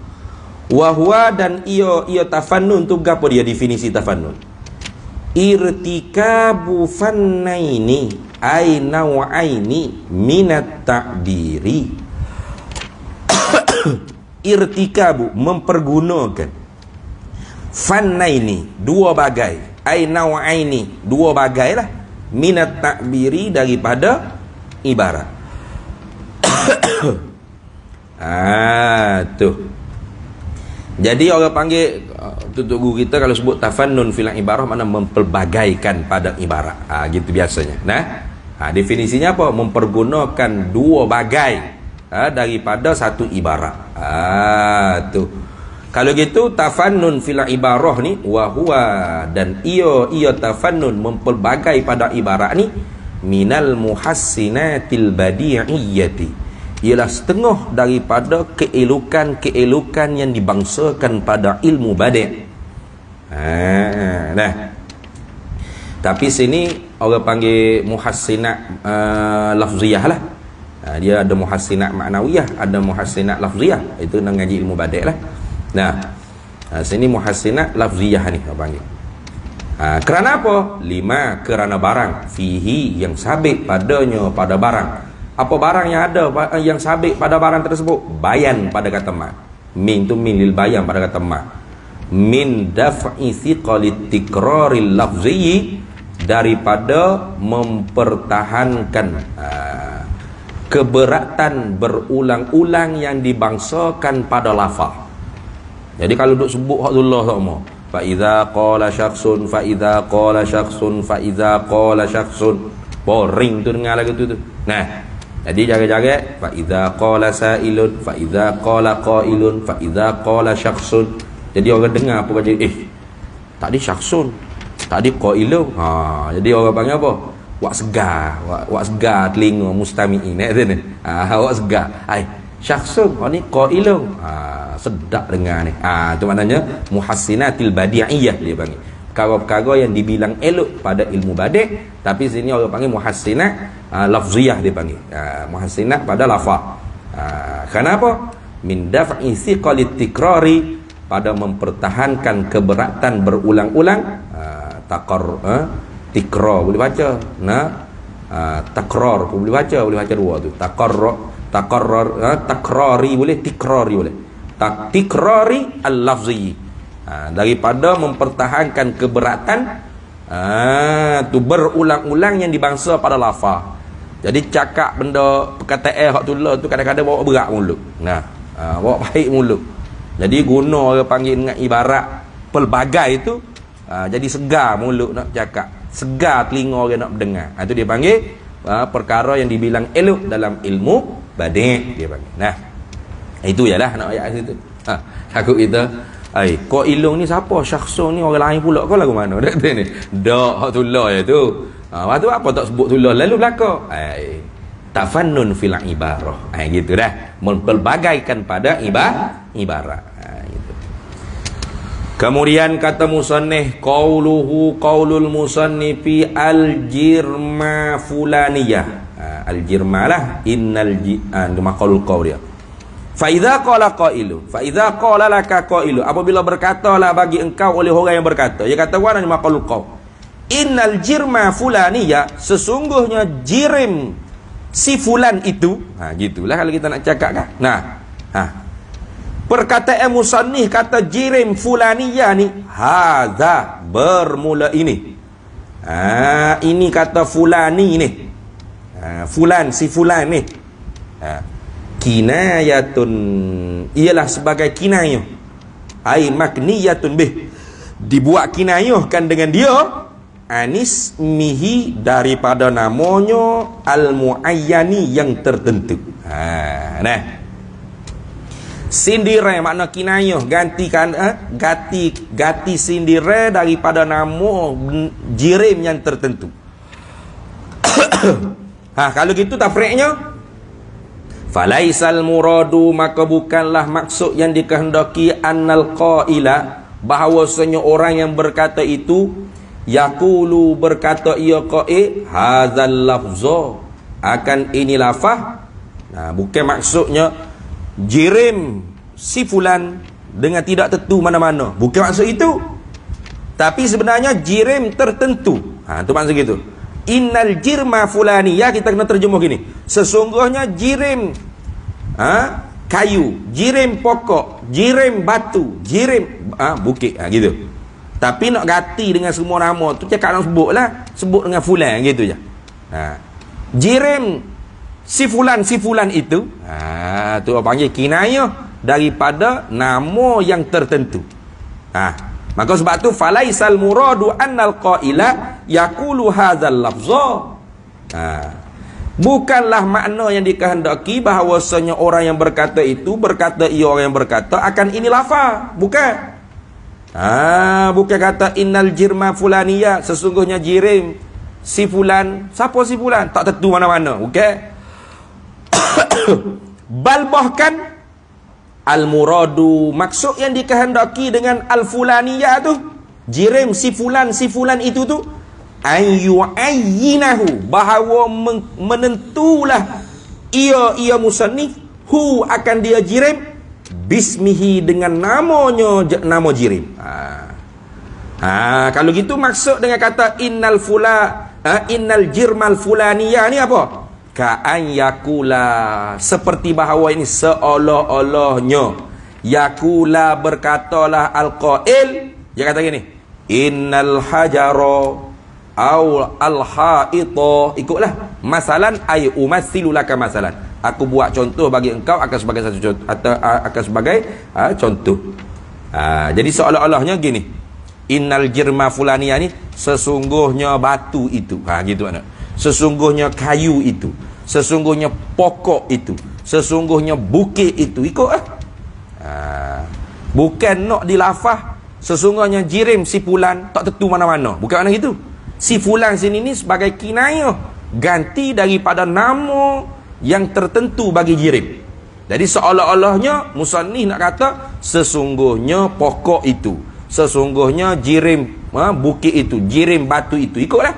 Wahwa dan iyo tafannun tu gapo dia definisi tafannun? Irtikabu fannaini ay naw'aini minat ta'biri. Irtikabu mempergunakan fannaini dua bagai, ay naw'aini dua bagai lah, minat ta'biri daripada ibarat. Tuh. Jadi orang panggil tutup guru kita kalau sebut tafannun fil ibarah makna memperbagaikan pada ibarat. Gitu biasanya. Definisinya apa? Mempergunakan dua bagai daripada satu ibarat. Tuh. Kalau gitu tafannun fil ibarah ni wahwa dan iyo tafannun memperbagai pada ibarat ni minal muhassinatil badi'iyyati, ialah setengah daripada keelukan-keelukan yang dibangsakan pada ilmu badi'. Tapi sini orang panggil muhassinat lafziyah lah. Dia ada muhassinat ma'nawiyah, ada muhassinat lafziyah. Itu nak ngaji ilmu badi' lah. Sini muhassinat lafziyah ni orang panggil. Kerana apa? Lima, kerana barang fihi yang sabit padanya pada barang. Apa barang yang ada yang sabit pada barang tersebut? Bayan pada kata ma. Min tu min lil bayan pada kata ma. Min daf'i thiqalit tikraril lafzi, daripada mempertahankan keberatan berulang-ulang yang dibangsakan pada lafaz. Jadi kalau duk sebut haqullah sama, fa idza qala syakhsun fa idza qala syakhsun fa idza qala syakhsun, boring tu dengar lagu tu. Jadi jaga-jaga fa idza qala sa'ilun fa idza qala qailun fa idza qala syakhsun. Jadi orang dengar apa baca tadi syakhsun, tadi qailun. Jadi orang panggil apa? Wak segar telinga mustami'in ni. Wak segar. Syakhsun ni qailun. Sedap dengar ni. Tu maknanya muhassinatil badi'iyyah dia panggil. Perkara-perkara yang dibilang elok pada ilmu badi', tapi sini orang panggil muhassinat lafziyah dia panggil. Muhassinat pada lafaz. Kenapa? Min daf'i thiqalit tikrari, pada mempertahankan keberatan berulang-ulang. Tikrar boleh baca. Takrar pun boleh baca dua tu. Takrari boleh, tikrari boleh. Tikrari al-lafzi, daripada mempertahankan keberatan tu berulang-ulang yang dibangsa pada lafaz. Jadi cakap benda perkataan hak tu kadang-kadang bawa berat mulut. Bawa baik mulut. Jadi guna orang panggil dengan ibarat pelbagai tu, jadi segar mulut nak cakap, segar telinga orang nak mendengar. Itu dia panggil perkara yang dibilang elok dalam ilmu badi' dia panggil. Itu ialah nak ayat situ. Takut kita, qailun ni siapa? Syakhsun ni orang lain pula ke lagu mana? Dak ni. Dak hak tullah ya tu. Lepas tu apa tak sebut tullah lalu belaka? Tafannun fil ibarah. Gitu dah. Memperbagaikan pada ibarat. Gitu. Kemudian kata musannif, qaulul musannifi al-jirma fulaniyah. Al-jirma lah innal maqalul qaul dia. Fa idza qala qailun, fa idza qala laka qailun, apabila berkatalah bagi engkau oleh orang yang berkata, dia kata wa maqalul qaul, innal jirma fulaniyah, sesungguhnya jirim si fulan itu. Gitulah kalau kita nak cakap kan. Perkataan musannif kata jirim fulaniyah ni, hadza bermula ini. Ini kata fulani ni. Fulan si fulan ni. Kinayatun, ialah sebagai kinayah. Ai makniyatun bih, dibuat kinayahkan dengan dia, anismihi, daripada namanya, al-muayyani, yang tertentu. Sindirai makna kinayah, ganti sindirai daripada nama jirim yang tertentu. Kalau gitu tafri'nya Falaisal muradu, maka bukanlah maksud yang dikehendaki annal qaila, bahawasanya orang yang berkata itu, yaqulu, berkata ia qail, hadzal lafza, akan ini lafaz. Nah, bukan maksudnya jirim si fulan dengan tidak tentu mana-mana, bukan maksud itu. Tapi sebenarnya jirim tertentu. Itu maksud gitu. Innal jirma fulaniyah, kita kena terjemah gini. Sesungguhnya jirim kayu, jirim pokok, jirim batu, jirim bukit, gitu. Tapi nak ganti dengan semua nama tu cakap nak sebut dengan fulan gitu je. Jirim si fulan itu, tu orang panggil kinayah daripada nama yang tertentu. Maka sebab tu falaisal muradu annal qaila yaqulu hadzal lafza. Bukanlah makna yang dikehendaki bahawasanya orang yang berkata itu, berkata ia orang yang berkata akan ini lafaz, bukan. Bukan kata innal jirma fulaniya, sesungguhnya jirim si fulan. Siapa si fulan? Tak tentu mana-mana, bukan. Bal bahkan al-muradu, maksud yang dikehendaki dengan al-fulaniyah tu, jirim si fulan itu tu, ayyu'ayyinahu, bahawa menentulah ia musannif hu, akan dia jirim, bismihi, dengan namanya, nama jirim. Kalau gitu maksud dengan kata innal jirmal fulaniyah ni apa? Ka'an yakula, seperti bahawa ini seolah-olahnya yakula, berkatalah al-qail, dia kata gini, innal hajara au al-haita, ikutlah, masalan ay umassilu laka masalan, aku buat contoh bagi engkau akan sebagai satu contoh, atau akan sebagai contoh. Jadi seolah-olahnya gini, innal jirma fulaniyah ni, sesungguhnya batu itu, gitu mana, sesungguhnya kayu itu, sesungguhnya pokok itu, sesungguhnya bukit itu, ikut bukan nak dilafaz sesungguhnya jirim si fulan, tak tentu mana-mana, bukan mana gitu. Si fulan sini ni sebagai kinayah, ganti daripada nama yang tertentu bagi jirim. Jadi seolah-olahnya musannif nak kata sesungguhnya pokok itu, sesungguhnya jirim bukit itu, jirim batu itu, ikutlah.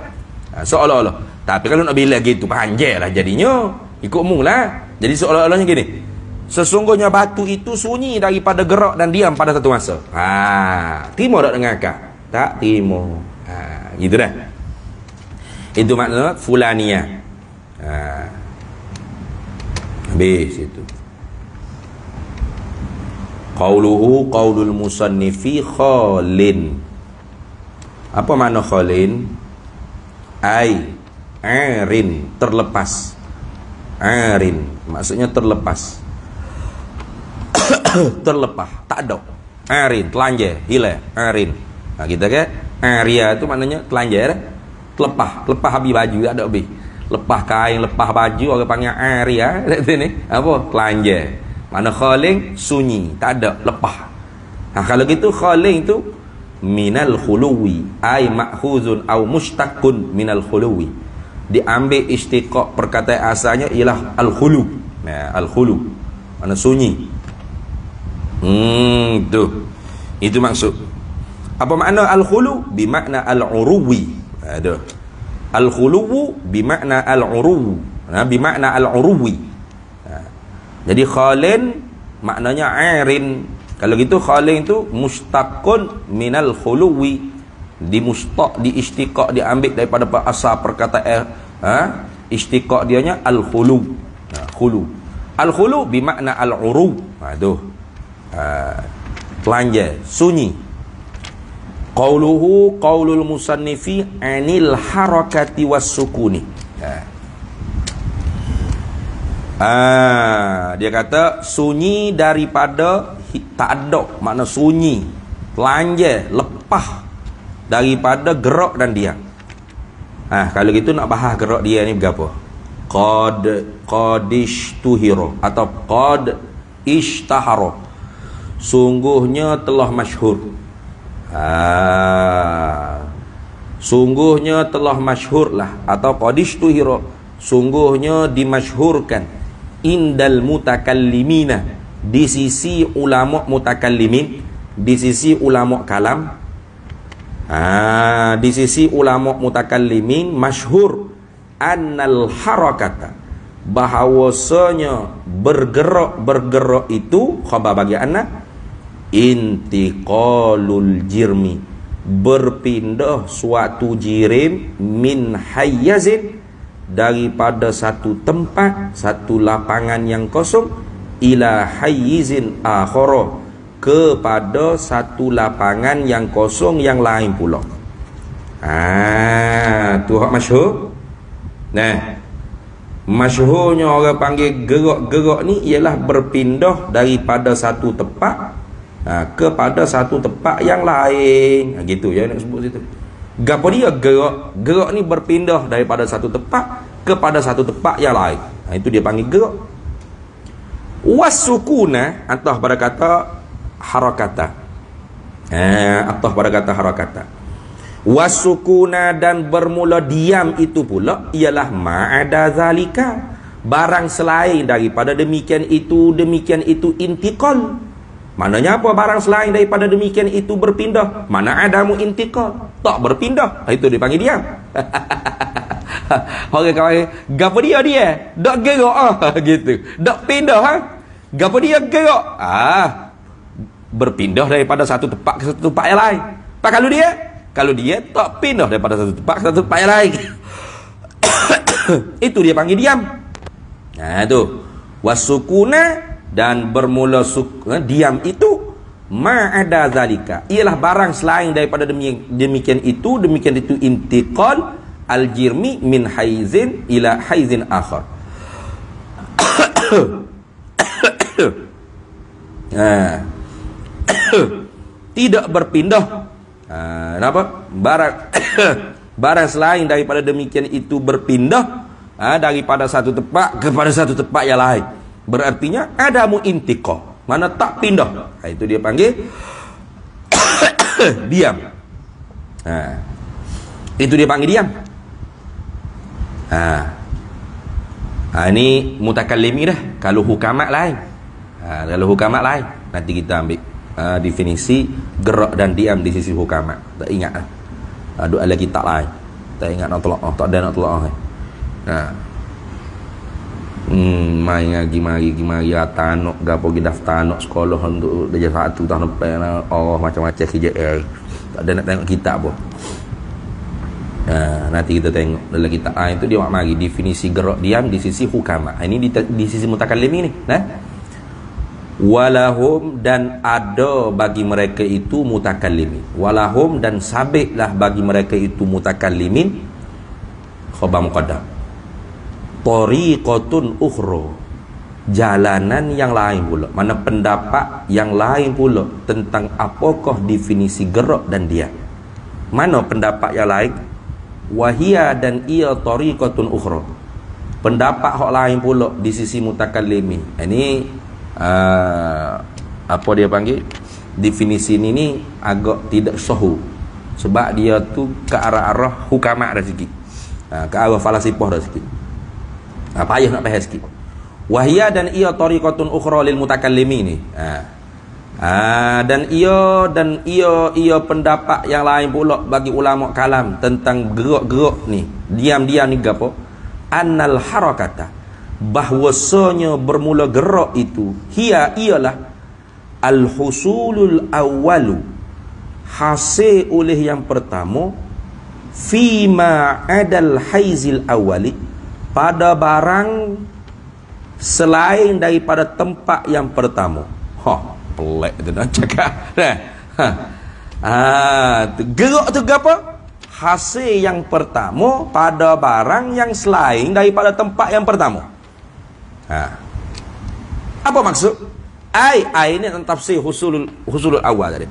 Seolah-olah. Tapi kalau nak bila gitu panjang lah jadinya, ikut mu lah. Jadi seolah-olahnya gini, sesungguhnya batu itu sunyi daripada gerak dan diam pada satu masa. Terima tak dengan akak? Tak terima. Gitu dah. Itu makna fulaniyah. Habis itu. Qauluhu qaulul musannifi khalin. Apa makna khalin? Arin, terlepas. Arin maksudnya terlepas. Terlepas, tak ada. Arin, telanjang, hilang. Arin. Kita ke aria itu maknanya telanjang, lepas habis baju, tak ada habis. Lepas kain, lepas baju, orang panggil aria. Sini apa? Telanjang. Mana khaling, sunyi, tak ada, lepas. Kalau gitu khaling itu minal khuluwi, ay ma'khuzun au mushtaqun minal khuluwi, diambil istiqaq, perkataan asalnya ialah al-khulu. Al-khulu mana sunyi. Itu maksud. Apa makna al-khulu? Bimakna al-uruwi. Al-khulu bimakna al-uruwi. Bimakna al-uruwi. Jadi khalin maknanya airin. Kalau gitu khalin itu mustaqun minal khuluwi, di istiqaq, diambil daripada asal perkataan istiqaq dianya al-khulu. Khulu. Al-khulu bimakna al-uruw. Telanjang, sunyi. Qauluhu qaulul musannifi anil harakati was sukuni. Dia kata sunyi daripada tak ada, makna sunyi, telanjang, lepas daripada gerak dan diam. Kalau gitu nak bahas gerak dia ni berapa? Qadishtuhiro atau qad ishtahara, sungguhnya telah masyhur. Sungguhnya telah masyhur lah, atau qadishtuhiro, sungguhnya dimasyhurkan. indal mutakallimina, di sisi ulama mutakallimin, di sisi ulama kalam. Di sisi ulama mutakallimin masyhur annal harakata, bahawasanya bergerak itu khabar bagi anna intiqalul jirmi, berpindah suatu jirim min hayyazin, daripada satu tempat, satu lapangan yang kosong, ila hayyizin akhara, kepada satu lapangan yang kosong yang lain pula. Tu hak masyhur. Nah, masyhurnya orang panggil gerak-gerak ni ialah berpindah daripada satu tempat kepada satu tempat yang lain. Gitu ya nak sebut situ. Gapo dia gerak? Gerak ni berpindah daripada satu tempat kepada satu tempat yang lain. Itu dia panggil gerak. Wasukuna atau pada kata harakata. Atau pada kata harakata. Wasukuna, dan bermula diam itu pula ialah ma'ada zalika, barang selain daripada demikian itu intiqal. Maknanya apa? Barang selain daripada demikian itu berpindah. Mana adamu intiqal, tak berpindah, itu dipanggil diam. Orang kawan, gapo dia dak gerak gitu, dak pindah gapo dia gerak berpindah daripada satu tempat ke satu tempat yang lain. Pak, kalau dia tak pindah daripada satu tempat ke satu tempat yang lain, itu dia panggil diam. Itu wasukuna, dan bermula diam itu ma'ada zalika, ialah barang selain daripada demikian itu intiqal al-jirmi min haizin ila haizin akhar. Tidak berpindah. Kenapa? Barang selain daripada demikian itu berpindah daripada satu tempat kepada satu tempat yang lain. Berartinya adamu intiqal, mana tak pindah. Itu dia panggil diam. Itu dia panggil diam. Ini mutakallimi dah. Kalau hukamat lain. Kalau hukamat lain, nanti kita ambil definisi gerak dan diam di sisi hukamat. Tak ingat lah. Ada kitab lain. Tak ingat nak tolak. Tak ada nak tolak. Mai ngaji mari tanok gapo gi daftar tanok sekolah untuk darjah 1 tahun depan macam-macam KJL. Tak ada nak tengok kitab pun. Nanti kita tengok dalam kitab itu dia mari definisi gerak diam di sisi hukama. Ini di sisi mutakallimin ni, walahum, dan ada bagi mereka itu mutakallimin. Walahum, dan sabitlah bagi mereka itu mutakallimin, khabar muqaddam, tariqatun ukhra, jalanan yang lain pula, mana pendapat yang lain pula tentang apakah definisi gerak dan diam. Mana pendapat yang lain? Wahia, dan ia tariqatun ukhra, pendapat hak lain pula di sisi mutakallimin. Ini apa dia panggil, definisi ini agak tidak sahih, sebab dia tu ke arah hukamat dah sikit, ke arah falasifah dah sikit. Payah nak bahas sikit. Wahia, dan ia tariqatun ukhra lil mutakallimin ni. Dan ia pendapat yang lain pula bagi ulama kalam tentang gerak-gerak ni, diam-diam ni gapo? Annal harakata, bahwasanya bermula gerak itu, ialah al-husulul awwalu, hasil oleh yang pertama, fima adal haizil awwali, pada barang selain daripada tempat yang pertama. Pelik tu nak cakap. Gerak tu apa? Hasil yang pertama pada barang yang selain daripada tempat yang pertama. Apa maksud? Ai ini tafsir husulul awal tadi.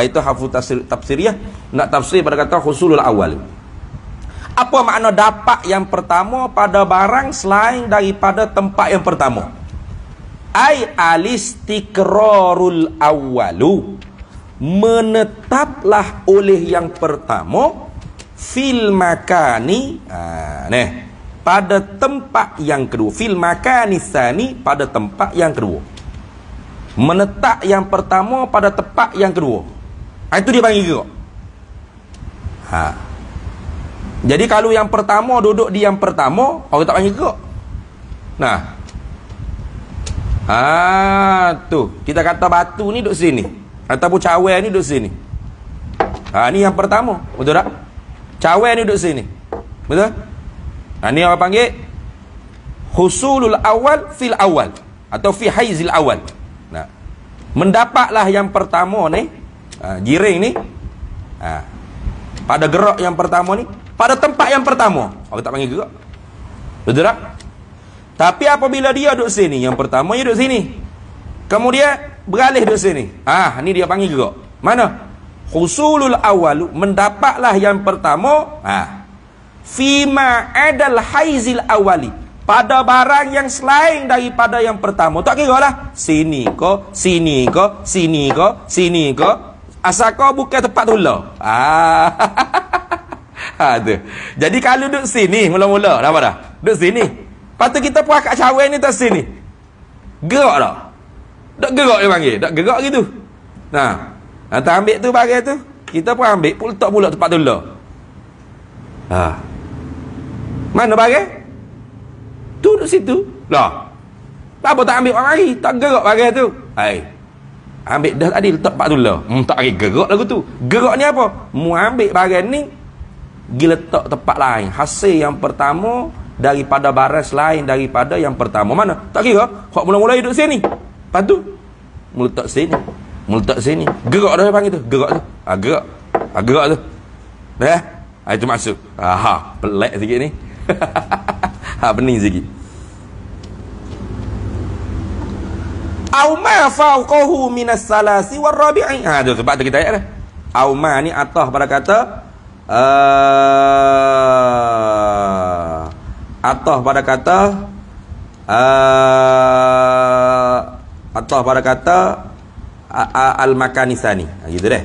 Itu hafuz tafsiriyah, nak tafsir pada kata husulul awal. Apa makna dapat yang pertama pada barang selain daripada tempat yang pertama? Alistiqrarul awwalu, menetaplah oleh yang pertama, fil makani, pada tempat yang kedua. Fil makanisani, pada tempat yang kedua. Menetap yang pertama pada tempat yang kedua. Itu dia panggil gerak. Jadi kalau yang pertama duduk di yang pertama, orang tak panggil gerak. Nah, tu kita kata batu ni duduk sini, ataupun cawan ni duduk sini. Ni yang pertama, betul tak? Cawan ni duduk sini, betul? Ni orang panggil husulul awal fil awal, atau fi haizil awal. Nah, mendapatlah yang pertama ni, jiring ni, pada gerak yang pertama ni, pada tempat yang pertama. Orang tak panggil gerak, betul tak? Tapi apabila dia duduk sini, yang pertama dia duduk sini, kemudian beralih duduk sini, ni dia panggil gerak. Mana? Husulul awalu, mendapatlah yang pertama, fima adal haizil awali, pada barang yang selain daripada yang pertama. Tak kira lah sini ke, sini ke, sini ke, sini ke, asal kau bukan tempat tu lah. Tu. Jadi kalau duduk sini mula-mula dah apa dah? Duduk sini. Lepas tu kita puas kat cawan ni tak sini. Gerak tak? Tak gerak dia panggil. Tak gerak gitu. Nah, tak ambil tu bagai tu, kita pun ambil pun letak pula tempat tu lah. Mana bagai? Tu duduk situ. Lah. Apa tak ambil orang mari? Tak gerak bagai tu. Ambil dah tadi letak tempat tu lah. Tak lagi gerak lagu tu. Gerak ni apa? Mu ambil bagai ni, pergi letak tempat lain. Hasil yang pertama daripada barang selain daripada yang pertama. Mana? Tak kira. Hak mula-mula duduk sini. Lepas tu meletak sini. Meletak sini. Gerak dah panggil tu. Gerak tu. Gerak. Gerak tu. Dah. Itu masuk. Pelik sikit ni. Bening sikit. Au ma fawqahu minas salasi war rabi'i. Tu sebab tu kita ayat dah. Au ma ni atah pada kata atah pada kata atah pada kata al-makanisani. Gitu deh.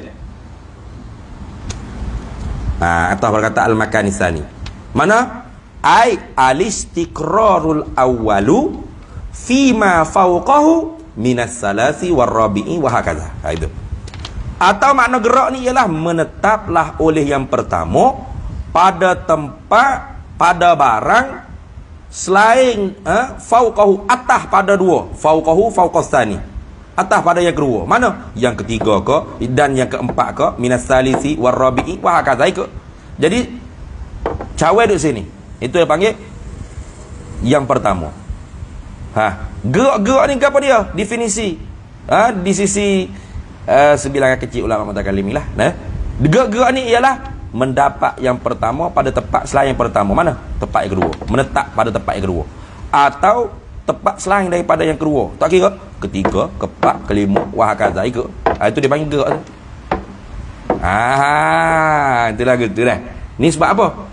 Atah pada kata al-makanisani. Mana? Ai al-istiqrarul awwalu fima fawqahu minas salasi war rabi'i wa hakaza. Itu. Atau makna gerak ni ialah menetaplah oleh yang pertama pada tempat, pada barang selain fauqahu, atas pada dua, fauqahu fauqastani, atas pada yang kedua. Mana? Yang ketiga ke dan yang keempat ke, minas salisi war rabi'i wa hakaza ke. Jadi cawan duduk sini. Itu yang panggil yang pertama. Gerak-gerak ni apa dia? Definisi. Di sisi sebilangan kecil ulama mutakalim lah. Gerak-gerak ni ialah mendapat yang pertama pada tempat selain yang pertama. Mana? Tempat yang kedua. Menetap pada tempat yang kedua. Atau tempat selain daripada yang kedua. Tak kira ketiga, keempat, kelima, wahakaza ke. Itu dia panggil gerak tu. Itulah gitu dah. Ni sebab apa?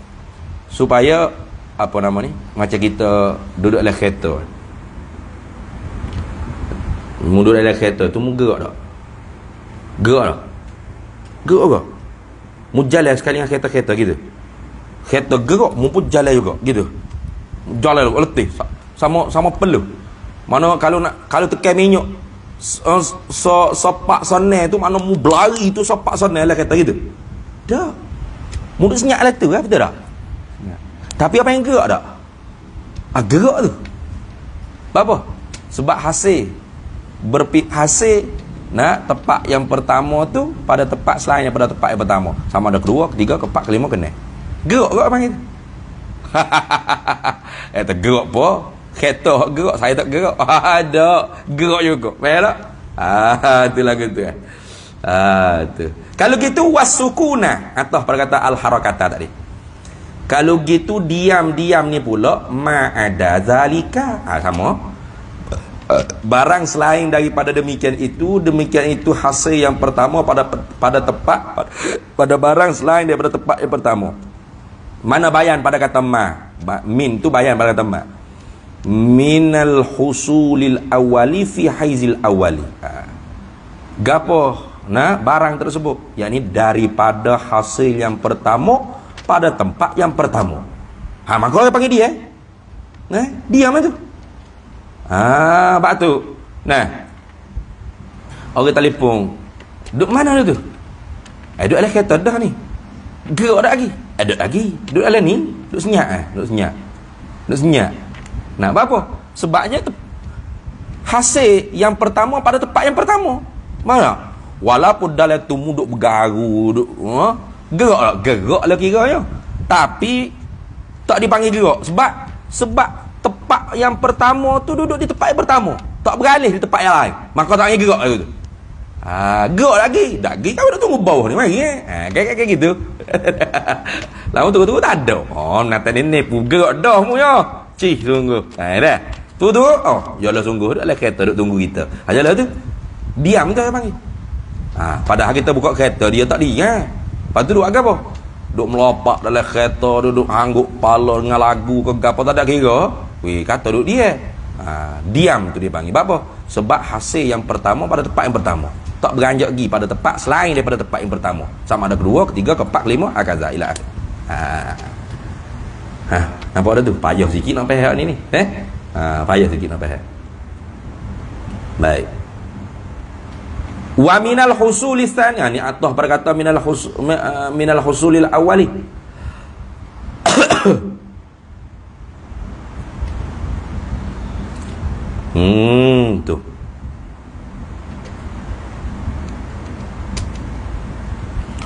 Supaya apa nama ni? Macam kita duduk dalam kereta. Duduk dalam kereta tu mu gerak tak? Gerak tak? Gerak ke? Mu jalan sekali dengan kereta-kereta gitu. Kereta gerak, mu pun jalan juga gitu. Jalan letih sama peluh. Mana kalau tekan minyak sepak sana tu, mana mu berlari tu sepak sana lah kereta gitu. Dah. Mu duduk senyap lah tu, betul tak? Tapi apa yang gerak tak? Gerak tu. Apa? Sebab hasil tempat yang pertama tu pada tempat selain daripada tempat yang pertama. Sama ada kedua, ketiga, keempat, kelima, keenam. Gerak panggil. Gerak apa? Kereta gerak, saya tak gerak. Ada gerak juga. Faham tak? Itulah gitu kan. Tu. Kalau gitu wasukuna atau perkataan al-harakata tadi. Kalau gitu diam-diam ni pula ma'ada zalika. Sama. Barang selain daripada demikian itu hasil yang pertama pada tempat, pada barang selain daripada tempat yang pertama. Mana bayan pada kata ma? Min tu bayan pada kata ma. Minal husulil awali fi haizil awali. Gapo barang tersebut, yakni daripada hasil yang pertama pada tempat yang pertama. Maka orang panggil dia Diam tu. Bak tu. Nah. Orang telefon. Duduk mana tu? Duduk dalam kereta dah ni. Gerak dah lagi. Duduk lagi. Duduk dalam ni, duduk senyap. Duduk senyap. Nak apa? Sebabnya tu hasil yang pertama pada tempat yang pertama. Mana? Walaupun dalam tu duduk bergaru, duduk gerak lah kiranya. Tapi tak dipanggil gerak sebab tempat yang pertama tu duduk di tempat yang pertama, tak beralih di tempat yang lain. Maka tak panggil gerak lagi tu. Gerak lagi. Kau nak tunggu bawah ni mari kayak gitu. Lama tunggu tak ada. Nak tadi nipu gerak dah punya. Cih sungguh. Dah. Tu. Yalah sungguh dah kereta duk tunggu kita. Ajalah tu. Diam tu panggil. Padahal kita buka kereta dia tak diam. Lepas tu duk agak apa? Duk melopak dalam kereta, duduk hangguk pala dengan lagu ke apa tak ada kira. Kata duk dia. Diam tu dia panggil. Apa? Sebab hasil yang pertama pada tempat yang pertama. Tak beranjak pergi pada tempat selain daripada tempat yang pertama. Sama ada kedua, ketiga, keempat, kelima, akaza ila akhir. Nampak ada tu? Payah sikit nak faham ni. Payah sikit nak faham. Baik. Wa minal husulis tsani, ni atah berkata minal husulil awali. Tu.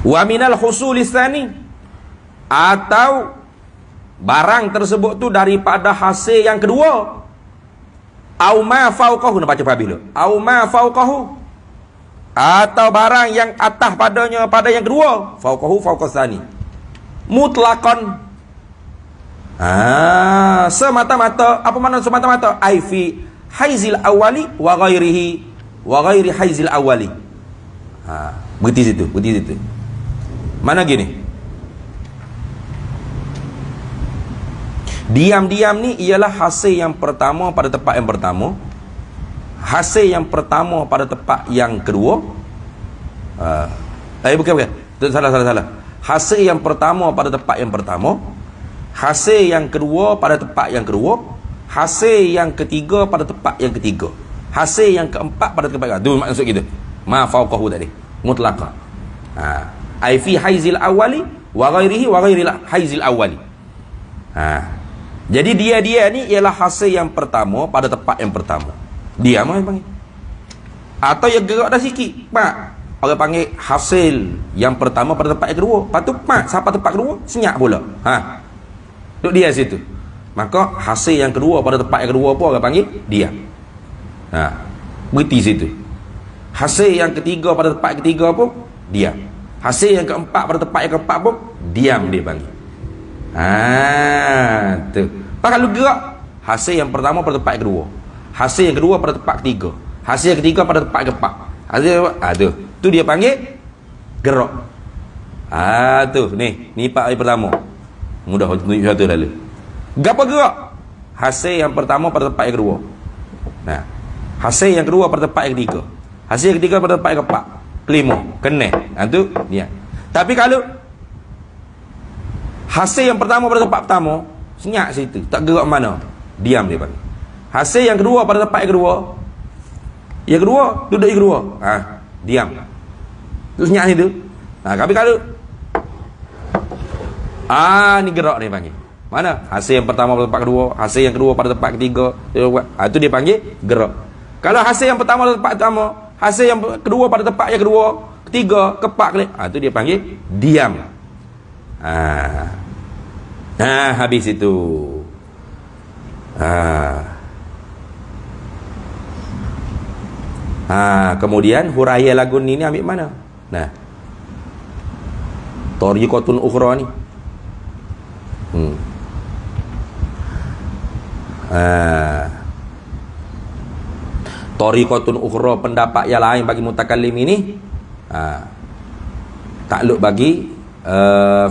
Wa minal husulis tsani, atau barang tersebut tu daripada hasil yang kedua. Au ma fauqahu, nak baca habis dulu. Au ma fauqahu, atau barang yang atas padanya pada yang kedua. Fauqahu fauqas tsani. Mutlaqan. Semata-mata. Apa makna semata-mata? Ai fi haizil awali wa ghairi haizil awali. Berhenti situ. Mana gini? Diam-diam ni ialah hasil yang pertama pada tempat yang pertama. Hasil yang pertama pada tempat yang kedua. Bukan. Salah. Hasil yang pertama pada tempat yang pertama. Hasil yang kedua pada tempat yang kedua. Hasil yang ketiga pada tempat yang ketiga. Hasil yang keempat pada tempat yang kedua. Itu maksud kita. Ma fauqahu tadi. Mutlaqah. Ai fi haizil awali wa ghairihi wa ghairil haizil awali. Jadi dia ni ialah hasil yang pertama pada tempat yang pertama. Dia mana panggil? Atau yang gerak dah sikit, orang panggil hasil yang pertama pada tempat yang kedua. Lepas tu sampai tempat kedua senyap pula. Duduk dia situ. Maka hasil yang kedua pada tempat yang kedua pun orang panggil dia. Berhenti situ. Hasil yang ketiga pada tempat yang ketiga pun dia. Hasil yang keempat pada tempat yang keempat pun diam dia panggil. Tu. Kalau gerak, hasil yang pertama pada tempat yang kedua. Hasil yang kedua pada tempat ketiga. Hasil yang ketiga pada tempat keempat. Hasil tu dia panggil gerak. Tu ni part yang pertama. Mudah tunjuk satu dulu. Gapo gerak? Hasil yang pertama pada tempat yang kedua. Hasil yang kedua pada tempat yang ketiga. Hasil yang ketiga pada tempat yang keempat. Kelima, kena. Tu dia. Tapi kalau hasil yang pertama pada tempat pertama, senyap situ, tak gerak mana, diam dia panggil. Hasil yang kedua pada tempat yang kedua, duduk yang kedua, diam. Tu senyap situ. Tapi kalau ni gerak dia panggil. Mana? Hasil yang pertama pada tempat kedua, hasil yang kedua pada tempat ketiga, tu dia panggil gerak. Kalau hasil yang pertama pada tempat pertama, hasil yang kedua pada tempat yang kedua, ketiga, keempat kali, tu dia panggil diam. Habis itu. Kemudian huraya lagu ni ambil mana? Tariqatun ukhra ni. Tariqatun ukhra, pendapat yang lain bagi mutakallim ini takluk bagi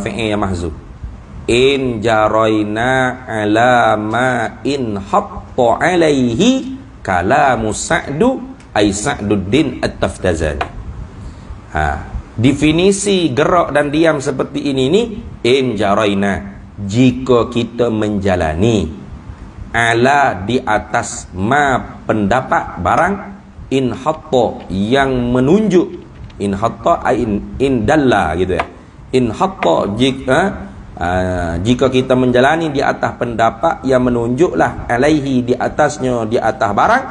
fi'il yang mahzuf. In jaraina ala ma in hatta alaihi kalamu Sa'du ay Sa'duddin At-Taftazani. Definisi gerak dan diam seperti ini ni, in jaraina, jika kita menjalani. ala di atas ma pendapat barang in hatta yang menunjuk, in hatta in dalla gitu ya, in hatta jika kita menjalani di atas pendapat yang menunjuklah alaihi di atasnya, di atas barang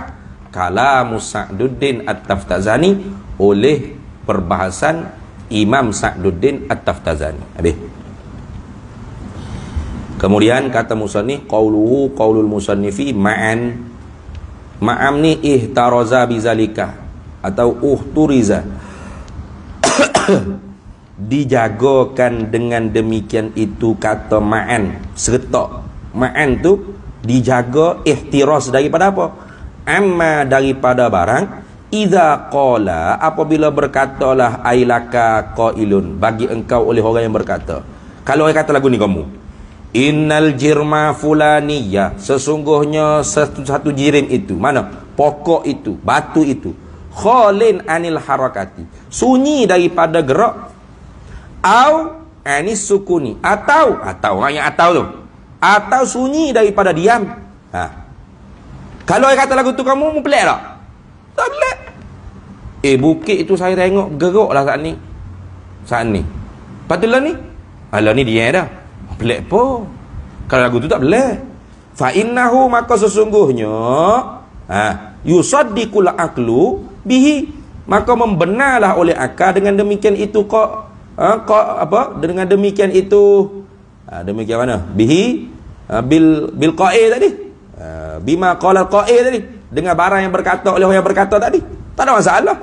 kalamu Sa'duddin At-Taftazani, oleh perbahasan Imam Sa'duddin At-Taftazani. Habis. Kemudian kata musannif, qauluhu qaulul musannifi ma'an. Ma'am ni ihtaraza bizalika atau uhturiza. Dijagakan dengan demikian itu kata ma'an, serta ma'an tu dijaga ihtiraz daripada apa? Amma daripada barang idza qala, apabila berkatalah ailaka qailun, bagi engkau oleh orang yang berkata. Kalau orang kata lagu ni kamu, innal jirma fulaniyah, sesungguhnya satu jirim itu, mana? Pokok itu, batu itu, khalin anil harakati, sunyi daripada gerak, au anis sukuni, atau orang yang atau tu, atau sunyi daripada diam. Kalau orang kata lagu tu kamu mau pelik tak? Tak pelik. Bukit itu saya tengok gerak lah saat ni. Saat ni. Patutlah ni. Alah ni dia dah. Pelik apa? Kalau lagu tu tak pelik. Fa innahu, maka sesungguhnya yusaddiqul aqlu bihi, maka membenarlah oleh akal dengan demikian itu dengan demikian itu demikian mana? Bihi bil qa'i tadi. Bima qala qa'i tadi, dengan barang yang berkata oleh orang yang berkata tadi. Tak ada masalah.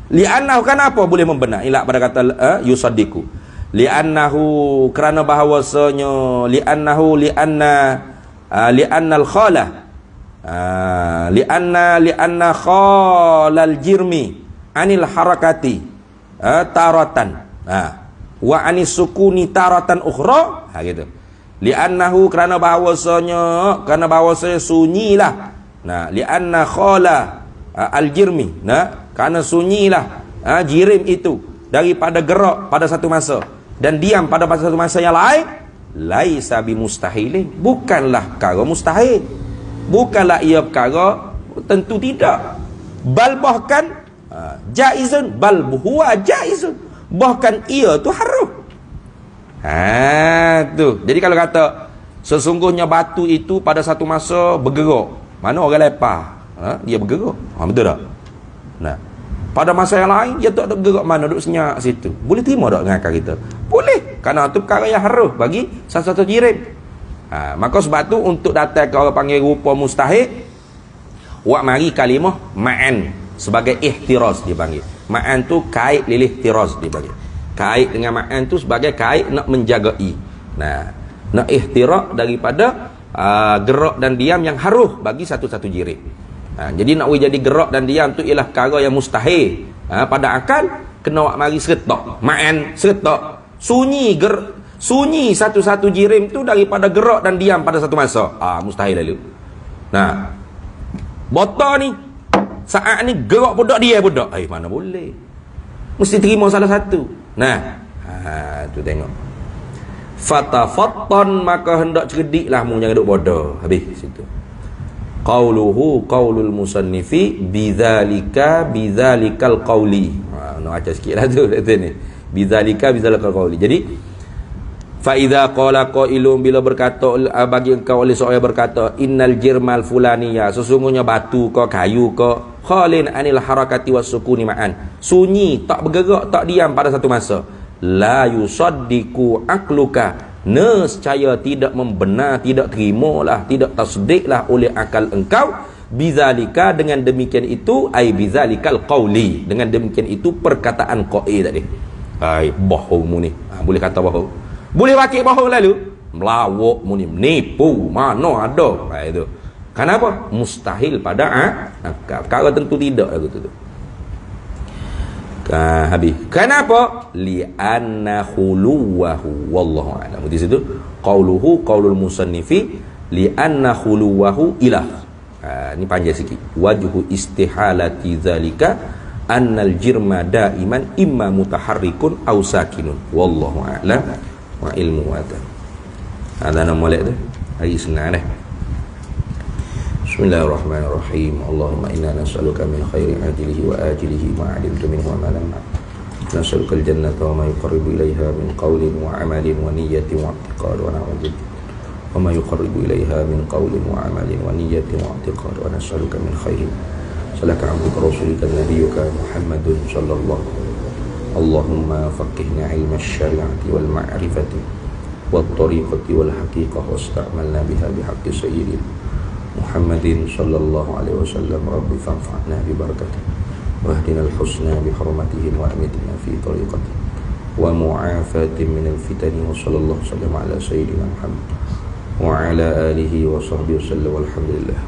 Li'annahu, kenapa boleh membenar? Ila pada kata yusaddiqu. Li'annahu, kerana bahawasanya li'annal khala li'anna khalal jirmi anil harakati taratan wa anis sukuni taratan ukhra, gitu. Li'annahu, kerana bahawasanya sunyilah. Li'anna khala al-jirmi, kerana sunyilah jirim itu daripada gerak pada satu masa dan diam pada satu masa yang lain, laisa bimustahilin, bukanlah perkara mustahil, bukanlah ia perkara tentu tidak, bal bahkan jaizun, bal huwa jaizun, bahkan ia tu harus. Tu. Jadi kalau kata sesungguhnya batu itu pada satu masa bergerak, mana orang lepah, dia bergerak, betul tak? Pada masa yang lain dia tak ada gerak, mana duduk senyap situ. Boleh terima tak dengan akal kita? Boleh, kerana itu perkara yang harus bagi satu-satu jirim. Maka sebab tu untuk datang ke orang panggil rupa mustahil, wak mari kalimah ma'an sebagai ihtiraz dipanggil. Ma'an tu kait lilih ihtiraz dipanggil. Kait dengan ma'an tu sebagai kait nak menjagai. Nak ihtiraz daripada gerak dan diam yang harus bagi satu-satu jirim. Jadi nak jadi gerak dan diam tu ialah perkara yang mustahil. Pada akal kena wak mari seretak. Ma'an seretak. Sunyi satu-satu jirim tu daripada gerak dan diam pada satu masa. Mustahil lalu. Bota ni saat ni gerak budak dia budak. Mana boleh. Mesti terima salah satu. Tu tengok. Fatafattan, maka hendak cerdiklah mu, jangan duk bodoh. Habis situ. Qauluhu qaulul musannifi bidzalikal qauli. Nak baca sikitlah tu ni. Bidzalikal qauli. Jadi fa idza qala qailun, bila berkata bagi engkau oleh seorang yang berkata, innal jirmal fulaniyah, sesungguhnya batu ke kayu ke, khalin anil harakati was sukuni ma'an, sunyi, tak bergerak, tak diam pada satu masa, la yusaddiqu aqluka, nescaya tidak membenar, tidak terimalah, tidak tasdiklah oleh akal engkau, bizalika, dengan demikian itu, ai bizalikal qauli, dengan demikian itu perkataan qa'i tadi. Bohong mu ni. Boleh kata bohong, boleh pakai bohong lalu melawak mu ni, menipu, mana ada. Itu kenapa? Mustahil pada akal. Perkara tentu tidak lagu tu. Habis. Kenapa? Li'anna khuluwahu wallahu a'lam. Di situ qauluhu qaulul musannifi li'anna khuluwahu ilah. Ini panjang sikit. Wajhu istihalati zalika annal jirma daiman imma mutaharrikun aw sakinun wallahu a'lam wa ilmu wa ta. Ada nama molek tu. Hari Senin dah. Bismillahirrahmanirrahim. Allahumma inna nas'aluka min khairi ajilihi wa ajilihi ma 'alimtu minhu wa ma lam na'lam. Nas'aluka al-jannata wa ma yuqarribu ilaiha min qawlin wa 'amalin wa niyyatin wa i'tiqad wa na'udzu wa ma yuqarribu ilaiha min qawlin wa 'amalin wa niyyatin wa i'tiqad wa nas'aluka min khairin salaka 'abduka rasulika nabiyyuka Muhammadun sallallahu. Allahumma faqihna 'ilma asy-syari'ati wal ma'rifati wat tariqati wal haqiqah wasta'malna biha bihaqqi sayyidina Muhammadin sallallahu alaihi wasallam. Rabbi fanfa'na bi barakatihi wahdina al-husna bi hurmatihim wa amitna fi tariqati wa mu'afatin min al-fitani wa sallallahu sallam ala sayyidina Muhammad wa ala alihi wa sahbihi wasallam walhamdulillah.